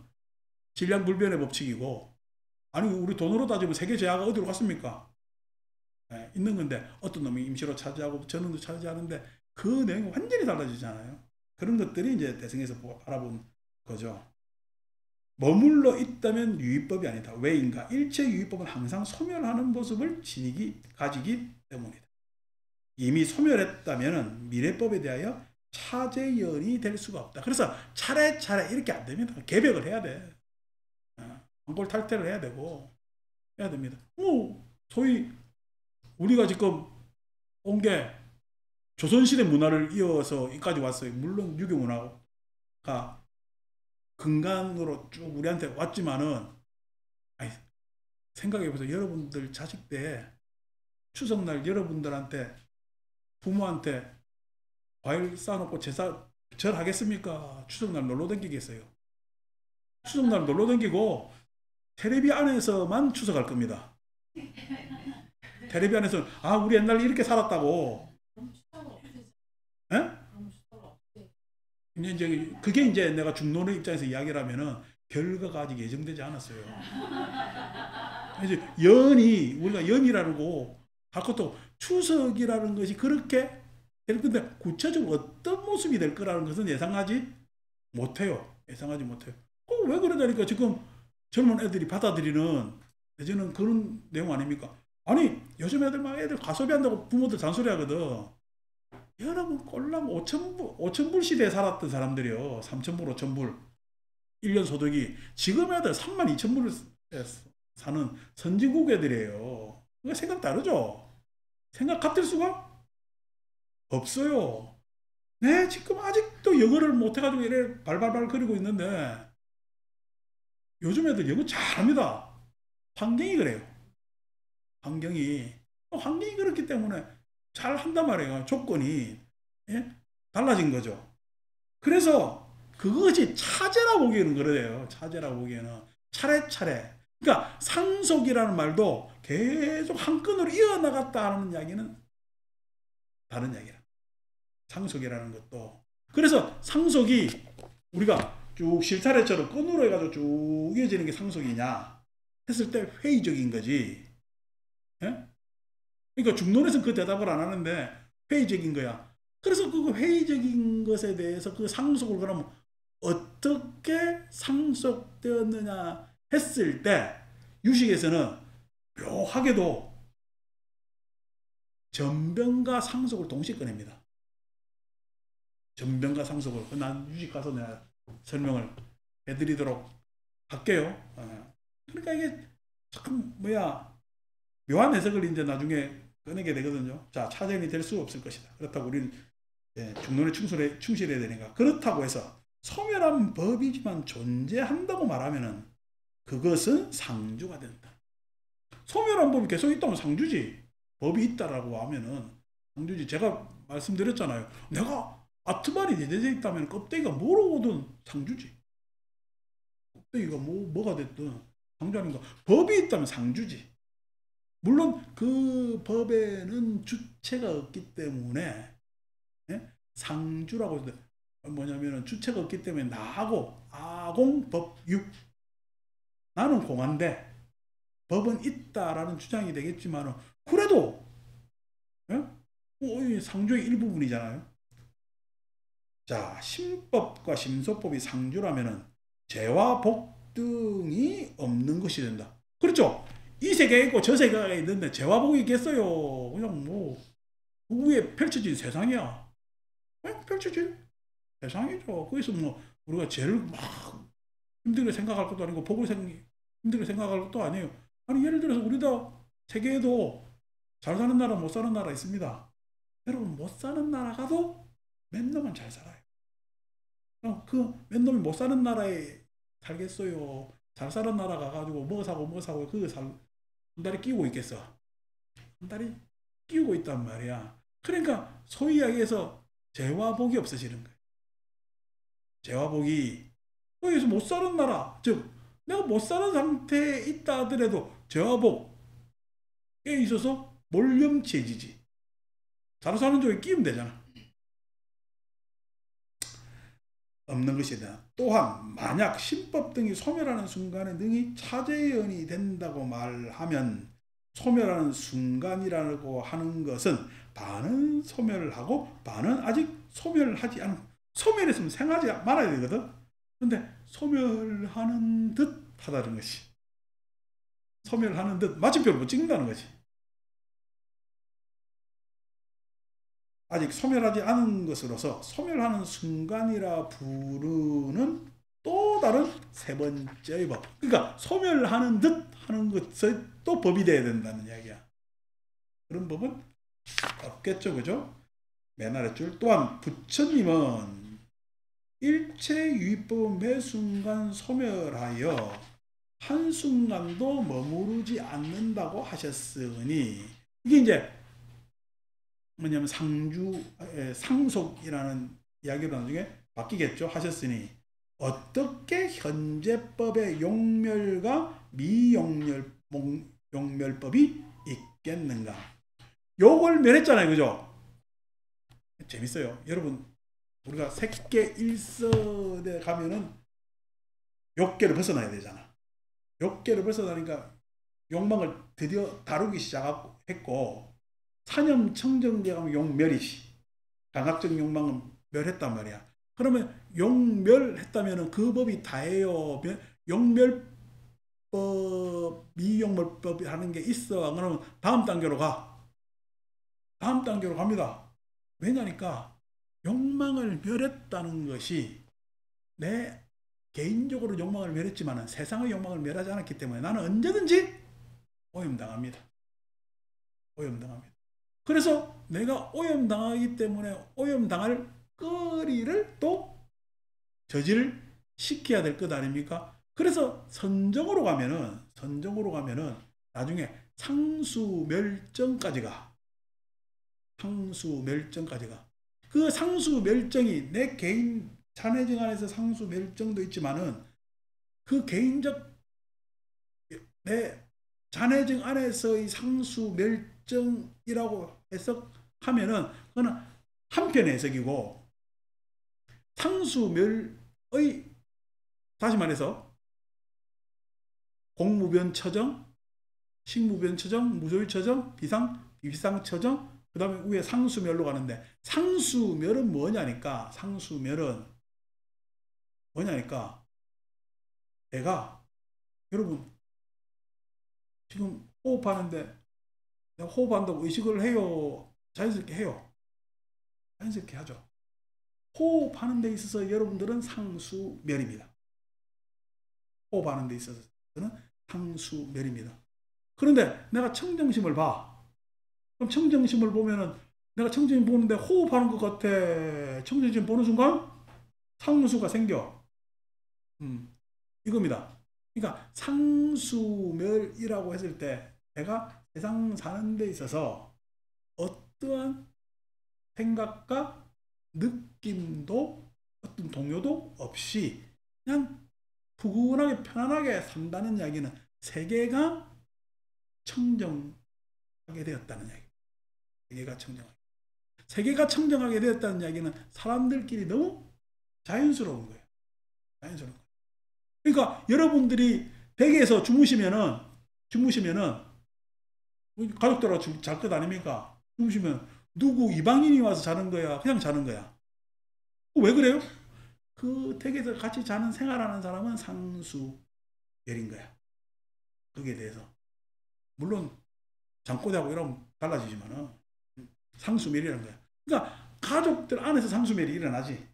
질량불변의 법칙이고 아니 우리 돈으로 따지면 세계 제화가 어디로 갔습니까? 네, 있는 건데 어떤 놈이 임시로 차지하고 전원도 차지하는데 그 내용이 완전히 달라지잖아요. 그런 것들이 이제 대승에서 바라본 거죠. 머물러 있다면 유의법이 아니다. 왜인가? 일체 유의법은 항상 소멸하는 모습을 가지기 때문이다. 이미 소멸했다면 미래법에 대하여 차제연이 될 수가 없다. 그래서 차례차례 이렇게 안 됩니다. 개벽을 해야 돼. 광골 탈퇴를 해야 되고 해야 됩니다. 소위 우리가 지금 온 게 조선시대 문화를 이어서 여기까지 왔어요. 물론 유교 문화가 근간으로 쭉 우리한테 왔지만은 생각해보세요. 여러분들 자식 때 추석날 여러분들한테 부모한테 과일 싸놓고 절하겠습니까? 추석날 놀러 다니겠어요? 추석날 놀러 다니고 텔레비 안에서만 추석할 겁니다. 텔레비 안에서 우리 옛날 이렇게 살았다고. 에? 이제 그게 이제 내가 중론의 입장에서 이야기를 하면은 결과가 아직 예정되지 않았어요. 이제 우리가 연이라고 할 것도 추석이라는 것이 그렇게 될 건데 구체적으로 어떤 모습이 될 거라는 것은 예상하지 못해요. 왜 그러다니까 지금 젊은 애들이 받아들이는 내지는 그런 내용 아닙니까? 아니 요즘 애들 가소비 한다고 부모들 잔소리 하거든. 여러분 꼴랑 5,000불 시대에 살았던 사람들이요. 3,000불 5,000불 1년 소득이 지금 애들 32,000불을 사는 선진국 애들이에요. 그러니까 생각 다르죠? 생각 같을 수가 없어요. 네, 지금 아직도 영어를 못해가지고 이래 발발발 거리고 있는데 요즘 애들 영어 잘합니다. 환경이 그래요. 환경이 환경이 그렇기 때문에 잘 한단 말이에요. 조건이. 예? 달라진 거죠. 그래서 그것이 차제라 보기에는 그래요. 차제라 보기에는 차례차례. 그러니까 상속이라는 말도 계속 한 끈으로 이어나갔다 하는 이야기는 다른 이야기라. 상속이라는 것도. 그래서 상속이 우리가 쭉 실타래처럼 끈으로 해가지고 쭉 이어지는 게 상속이냐 했을 때 회의적인 거지. 예? 그러니까 중론에서는 그 대답을 안 하는데 회의적인 거야. 그래서 그 회의적인 것에 대해서 그 상속을 그러면 어떻게 상속되었느냐 했을 때 유식에서는 묘하게도 전변과 상속을 동시에 꺼냅니다. 전변과 상속을. 난 유식 가서 내가 설명을 해드리도록 할게요. 그러니까 이게 참 묘한 해석을 이제 나중에 꺼내게 되거든요. 자, 차전이 될 수 없을 것이다. 그렇다고 우리는 중론에 충실해야 되니까. 그렇다고 해서 소멸한 법이지만 존재한다고 말하면은 그것은 상주가 된다. 소멸한 법이 계속 있다면 상주지. 법이 있다라고 하면은 상주지. 제가 말씀드렸잖아요. 내가 아트말이 내재되어 있다면 껍데기가 뭐로든 상주지. 껍데기가 뭐가 됐든 상주 아닌가. 법이 있다면 상주지. 물론 그 법에는 주체가 없기 때문에 상주라고 해서 뭐냐면은 주체가 없기 때문에 나하고 아공법유, 나는 공한데 법은 있다라는 주장이 되겠지만 그래도 상주의 일부분이잖아요. 자, 신법과 심소법이 상주라면은 죄와 복 등이 없는 것이 된다. 그렇죠? 이 세계에 있고 저 세계에 있는데 죄와 복이 있겠어요? 그냥 그 위에 펼쳐진 세상이야. 펼쳐진 세상이죠. 거기서 우리가 죄를 막 힘들게 생각할 것도 아니고 복을 힘들게 생각할 것도 아니에요. 아니, 예를 들어서 우리도 세계에도 잘 사는 나라, 못 사는 나라 있습니다. 여러분, 못 사는 나라 가도 맨 놈은 잘 살아요. 그 맨 놈이 못 사는 나라에 살겠어요? 잘 사는 나라 가가지고 뭐 사고 한 다리 끼우고 있겠어? 한 다리 끼우고 있단 말이야. 그러니까 소위 이야기해서 죄와 복이 없어지는 거예요. 죄와 복이 여기서 못 사는 나라, 즉 내가 못 사는 상태에 있다 하더라도 죄와 복에 있어서 몰염치해지지. 잘 사는 쪽에 끼우면 되잖아. 없는 것이다. 또한 만약 신법 등이 소멸하는 순간에 능히 차제연이 된다고 말하면 소멸하는 순간이라고 하는 것은 반은 소멸하고 반은 아직 소멸하지 않은, 소멸했으면 생하지 말아야 되거든. 근데 소멸하는 듯 하다는 것이, 소멸하는 듯 마침표를 못 찍는다는 것이, 아직 소멸하지 않은 것으로서 소멸하는 순간이라 부르는 또 다른 세 번째의 법. 그러니까 소멸하는 듯 하는 것에 또 법이 돼야 된다는 이야기야. 그런 법은 없겠죠, 그죠? 맨 아래줄. 또한 부처님은 일체유의법은 매 순간 소멸하여 한순간도 머무르지 않는다고 하셨으니, 이게 이제 뭐냐면 상속이라는 이야기로 나중에 바뀌겠죠. 하셨으니 어떻게 현재법의 용멸과 미용멸법이 있겠는가. 욕을 멸했잖아요, 그죠? 재밌어요. 여러분, 우리가 색계 일서에 가면은 욕계를 벗어나야 되잖아. 욕계를 벗어나니까 욕망을 드디어 다루기 시작했고, 사념청정제 가면 용멸이지. 강압적 욕망은 멸했단 말이야. 그러면 용멸했다면 그 법이 다예요. 용멸법, 미용멸법 하는 게 있어. 그러면 다음 단계로 가. 다음 단계로 갑니다. 왜냐니까 욕망을 멸했다는 것이, 내 개인적으로 욕망을 멸했지만 세상의 욕망을 멸하지 않았기 때문에 나는 언제든지 오염당합니다. 오염당합니다. 그래서 내가 오염당하기 때문에 오염당할 거리를 또 저지를 시켜야 될 것 아닙니까? 그래서 선정으로 가면은 나중에 상수멸정까지 가. 상수멸정까지 가. 그 상수멸정이 내 개인 자뇌증 안에서 상수멸정도 있지만은 그 개인적 내 자뇌증 안에서의 상수멸정이라고 해석하면은 그거는 한편의 해석이고, 상수멸의, 다시 말해서 공무변처정, 식무변처정, 무조유처정, 비상처정, 그 다음에 위에 상수멸로 가는데, 상수멸은 뭐냐니까, 상수멸은 뭐냐니까, 내가, 여러분, 지금 호흡하는데, 내가 호흡한다고 의식을 해요? 자연스럽게 해요? 자연스럽게 하죠. 호흡하는 데 있어서 여러분들은 상수멸입니다. 호흡하는 데 있어서는 상수멸입니다. 그런데 내가 청정심을 봐. 그럼 청정심을 보면은 내가 청정심 보는데 호흡하는 것 같아. 청정심 보는 순간 상수가 생겨. 이겁니다. 그러니까 상수멸이라고 했을 때 내가 세상 사는 데 있어서 어떠한 생각과 느낌도 어떤 동요도 없이 그냥 푸근하게 편안하게 산다는 이야기는 세계가 청정하게 되었다는 이야기. 세계가 청정하게 되었다는 이야기는 사람들끼리 너무 자연스러운 거예요. 자연스러운 거예요. 그러니까 여러분들이 댁에서 주무시면은 가족들하고 잘 것 아닙니까? 주무시면 누구 이방인이 와서 자는 거야? 그냥 자는 거야? 왜 그래요? 그 댁에서 같이 자는 생활하는 사람은 상수멸인 거야. 거기에 대해서. 물론 잠꼬대하고 이러면 달라지지만은 상수멸이라는 거야. 그러니까 가족들 안에서 상수멸이 일어나지.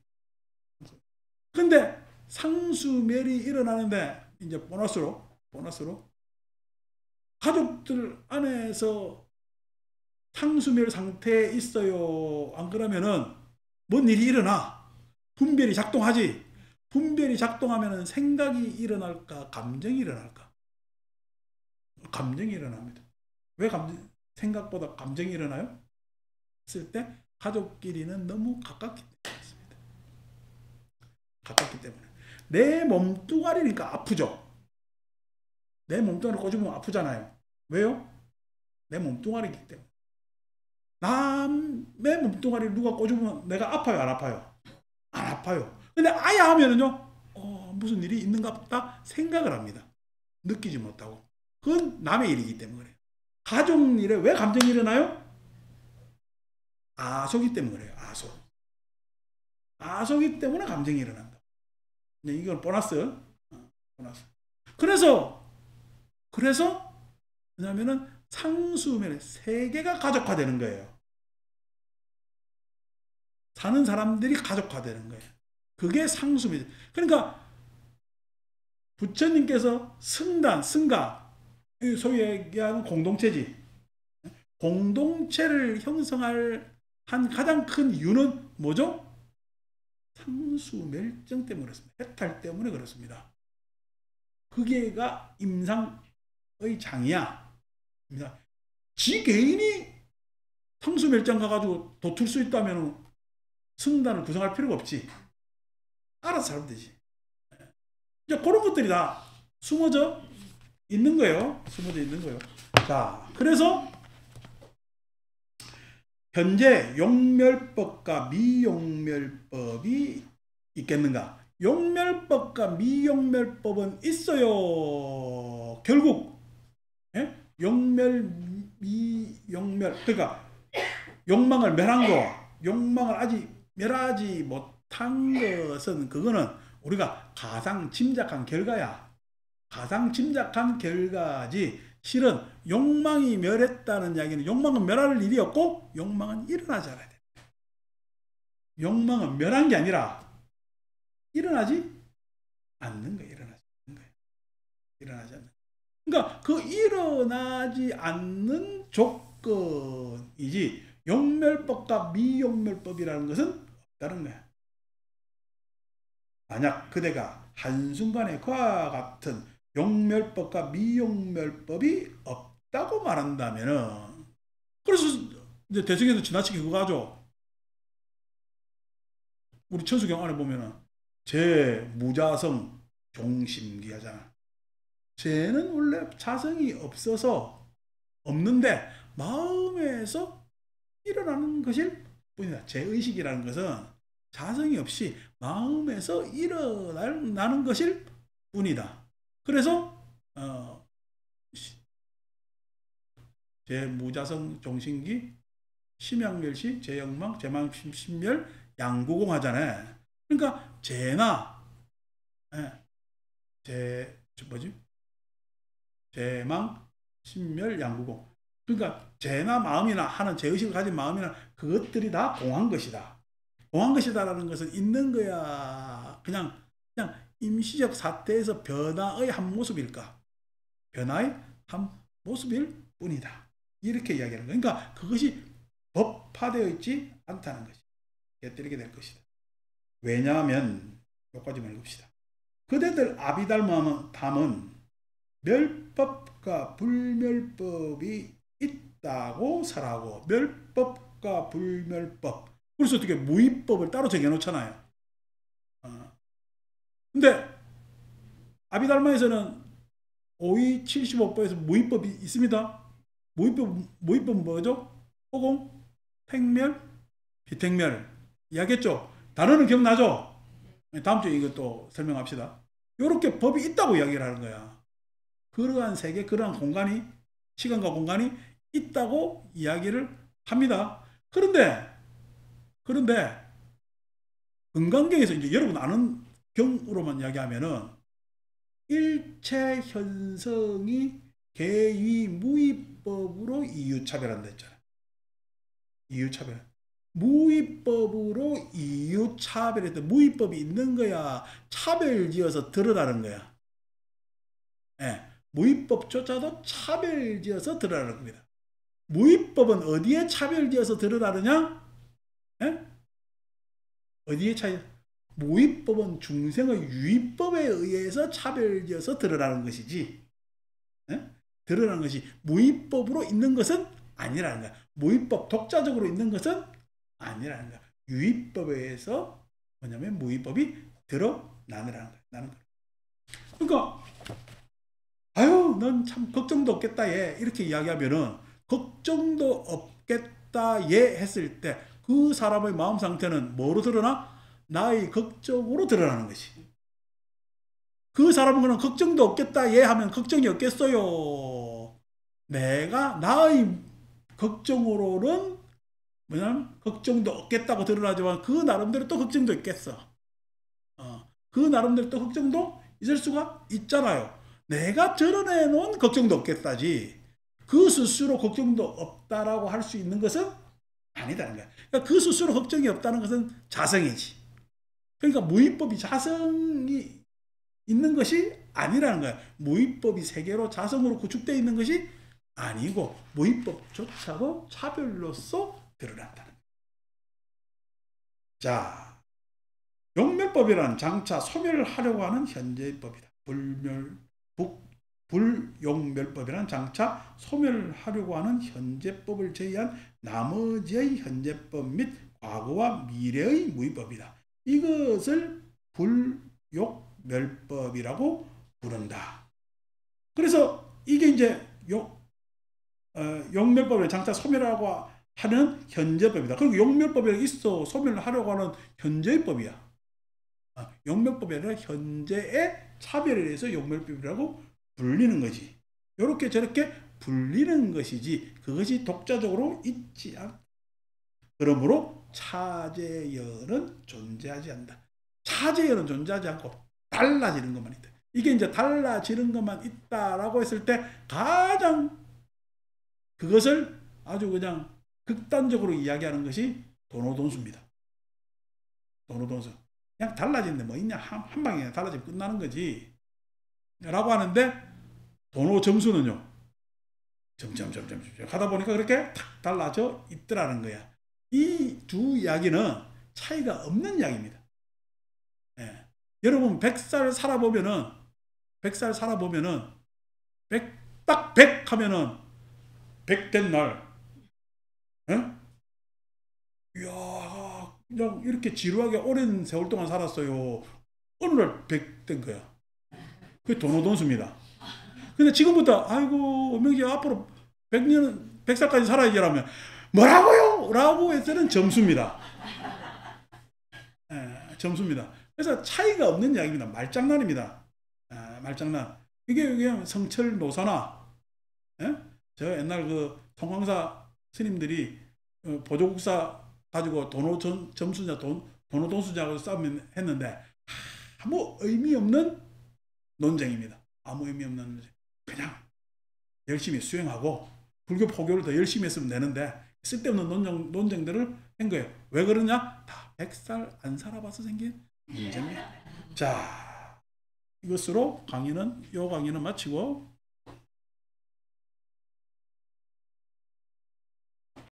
근데 상수멸이 일어나는데 이제 보너스로 가족들 안에서 상수멸 상태에 있어요. 안 그러면은 뭔 일이 일어나? 분별이 작동하지. 분별이 작동하면은 생각이 일어날까? 감정이 일어날까? 감정이 일어납니다. 왜 생각보다 감정이 일어나요? 했을 때 가족끼리는 너무 가깝기 때문입니다. 가깝기 때문에. 내 몸뚱아리니까 아프죠. 내 몸뚱아리 꼬집으면 아프잖아요. 왜요? 내 몸뚱아리이기 때문에. 남의 몸뚱아리 누가 꼬집으면 내가 아파요, 안 아파요? 안 아파요. 근데 아예 하면은요, 무슨 일이 있는가 보다 생각을 합니다. 느끼지 못하고. 그건 남의 일이기 때문에 그래요. 가족 일에 왜 감정이 일어나요? 아소기 때문에 그래요. 아소기 때문에 감정이 일어난다. 이건 보너스. 그래서 뭐냐면은 상수면에 세계가 가족화되는 거예요. 사는 사람들이 가족화되는 거예요. 그게 상수입니다. 그러니까 부처님께서 승가, 소위 얘기하는 공동체지. 공동체를 형성할 한 가장 큰 이유는 뭐죠? 상수멸정 때문에 그렇습니다. 해탈 때문에 그렇습니다. 그게가 임상의 장이야. 지 개인이 상수멸정 가가지고 도툴 수 있다면 승단을 구성할 필요가 없지. 알아서 살면 되지. 이제 그런 것들이 다 숨어져 있는 거예요. 자, 그래서 현재 용멸법과 미용멸법이 있겠는가? 용멸법과 미용멸법은 있어요. 결국 용멸, 미용멸, 그러니까 욕망을 멸한 거, 욕망을 아직 멸하지 못한 것은 그거는 우리가 가상 짐작한 결과야. 가상 짐작한 결과지. 실은 욕망이 멸했다는 이야기는 욕망은 멸할 일이 없고 욕망은 일어나지 않아야 돼. 욕망은 멸한 게 아니라 일어나지 않는 거예요. 일어나지 않는 거예요. 그러니까 그 일어나지 않는 조건이지 용멸법과 미용멸법이라는 것은 없다는 거야. 만약 그대가 한순간에 그와 같은 용멸법과 미용멸법이 있다고 말한다면은, 그래서 이제 대승에서 지나치게 그거 하죠. 우리 천수경 안에 보면은 제 무자성 종심기 하잖아. 쟤는 원래 자성이 없는데 마음에서 일어나는 것일 뿐이다. 제의식이라는 것은 자성이 없이 마음에서 일어나는 것일 뿐이다. 그래서 제무자성 종신기 심양멸시 제영망 제망심멸 양구공 하잖아요. 그러니까 제나 제망 심멸 양구공. 그러니까 제나 마음이나 하는 제의식을 가진 마음이나 그것들이 다 공한 것이다. 공한 것이다라는 것은 있는 거야. 그냥 임시적 사태에서 변화의 한 모습일까? 변화의 한 모습일 뿐이다. 이렇게 이야기하는 거야. 그러니까 그것이 법화되어 있지 않다는 것이 곁들이게 될 것이다. 왜냐하면 여기까지만 읽읍시다. 그대들 아비달함은 멸법과 불멸법이 있다고 설하고, 멸법과 불멸법. 그래서 어떻게 무위법을 따로 정해놓잖아요. 근데 아비달마에서는 5위 75법에서 무위법이 있습니다. 무위법은 뭐죠? 호공, 택멸, 비택멸 이야기했죠. 단어는 기억나죠? 다음 주에 이것도 설명합시다. 이렇게 법이 있다고 이야기를 하는 거야. 그러한 세계, 그러한 공간이, 시간과 공간이 있다고 이야기를 합니다. 그런데 금강경에서 이제 여러분 아는 경으로만 이야기하면은 일체 현성이 개위 무위법으로 이유차별한다 했잖아요. 이유차별. 무위법으로 이유차별했다. 무위법이 있는 거야. 차별지어서 드러나는 거야. 무위법조차도 차별지어서 드러나는 겁니다. 무위법은 어디에 차별지어서 드러나느냐? 어디에 차이? 무위법은 중생의 유의법에 의해서 차별지어서 드러나는 것이지, 드러나는 것이 무위법으로 있는 것은 아니라는 거야. 무위법 독자적으로 있는 것은 아니라는 거야. 유의법에 의해서 뭐냐면 무위법이 드러나는 거야. 그러니까 아유, 넌 참 걱정도 없겠다 얘 이렇게 이야기하면은 걱정도 없겠다 얘 했을 때 그 사람의 마음 상태는 뭐로 드러나? 나의 걱정으로 드러나는 것이. 그 사람은 그냥 걱정도 없겠다 얘 하면 걱정이 없겠어요. 내가 나의 걱정으로는 뭐냐면 걱정도 없겠다고 드러나지만 그 나름대로 또 걱정도 있겠어. 그 나름대로 또 걱정도 있을 수가 있잖아요. 내가 드러내놓은 걱정도 없겠다지 그 스스로 걱정도 없다라고 할 수 있는 것은 아니다는 거야. 그러니까 그 스스로 걱정이 없다는 것은 자성이지. 그러니까 무위법이 자성이 있는 것이 아니라는 거야. 무위법이 세계로 자성으로 구축되어 있는 것이 아니고 무위법조차도 차별로서 드러난다는 거야. 자, 용멸법이란 장차 소멸하려고 하는 현재의 법이다. 불용멸법이란 장차 소멸하려고 하는 현재법을 제외한 나머지의 현재법 및 과거와 미래의 무위법이다. 이것을 불욕멸법이라고 부른다. 그래서 이게 이제 용멸법을 장차 소멸하려고 하는 현재법이다. 그리고 용멸법이 있어 소멸하려고 하는 현재의 법이야. 용멸법이 아니라 현재의 차별에 대해서 용멸법이라고 불리는 거지. 이렇게 저렇게 불리는 것이지 그것이 독자적으로 있지 않다. 그러므로 차제연은 존재하지 않는다. 차제연은 존재하지 않고 달라지는 것만 있다. 이게 이제 달라지는 것만 있다라고 했을 때 가장 그것을 아주 그냥 극단적으로 이야기하는 것이 도노돈수입니다. 도노돈수. 그냥 달라지는데 뭐 있냐? 한 방에 달라지면 끝나는 거지. 라고 하는데 도노점수는요. 점점 하다 보니까 그렇게 탁 달라져 있더라는 거야. 이 두 이야기는 차이가 없는 이야기입니다. 여러분 100살 살아보면은 딱 100 하면은 100 된 날, 에? 이야, 그냥 이렇게 지루하게 오랜 세월 동안 살았어요. 어느 날 100 된 거야. 그게 돈오돈수입니다. 근데 지금부터, 아이고, 엄명지 앞으로 100년, 100살까지 살아야지라면, 뭐라고요? 라고 해서는 점수입니다. 점수입니다. 그래서 차이가 없는 이야기입니다. 말장난입니다. 말장난. 이게 그냥 성철노사나, 저 옛날 그 통황사 스님들이 보조국사 가지고 점수냐, 돈오돈수냐고 싸움 했는데, 아무 의미 없는 논쟁입니다. 아무 의미 없는 논쟁. 그냥 열심히 수행하고 불교 포교를 더 열심히 했으면 되는데 쓸데없는 논쟁들을 한 거예요. 왜 그러냐? 다 100살 안 살아봐서 생긴 문제입니다. 자, 이것으로 이 강의는 마치고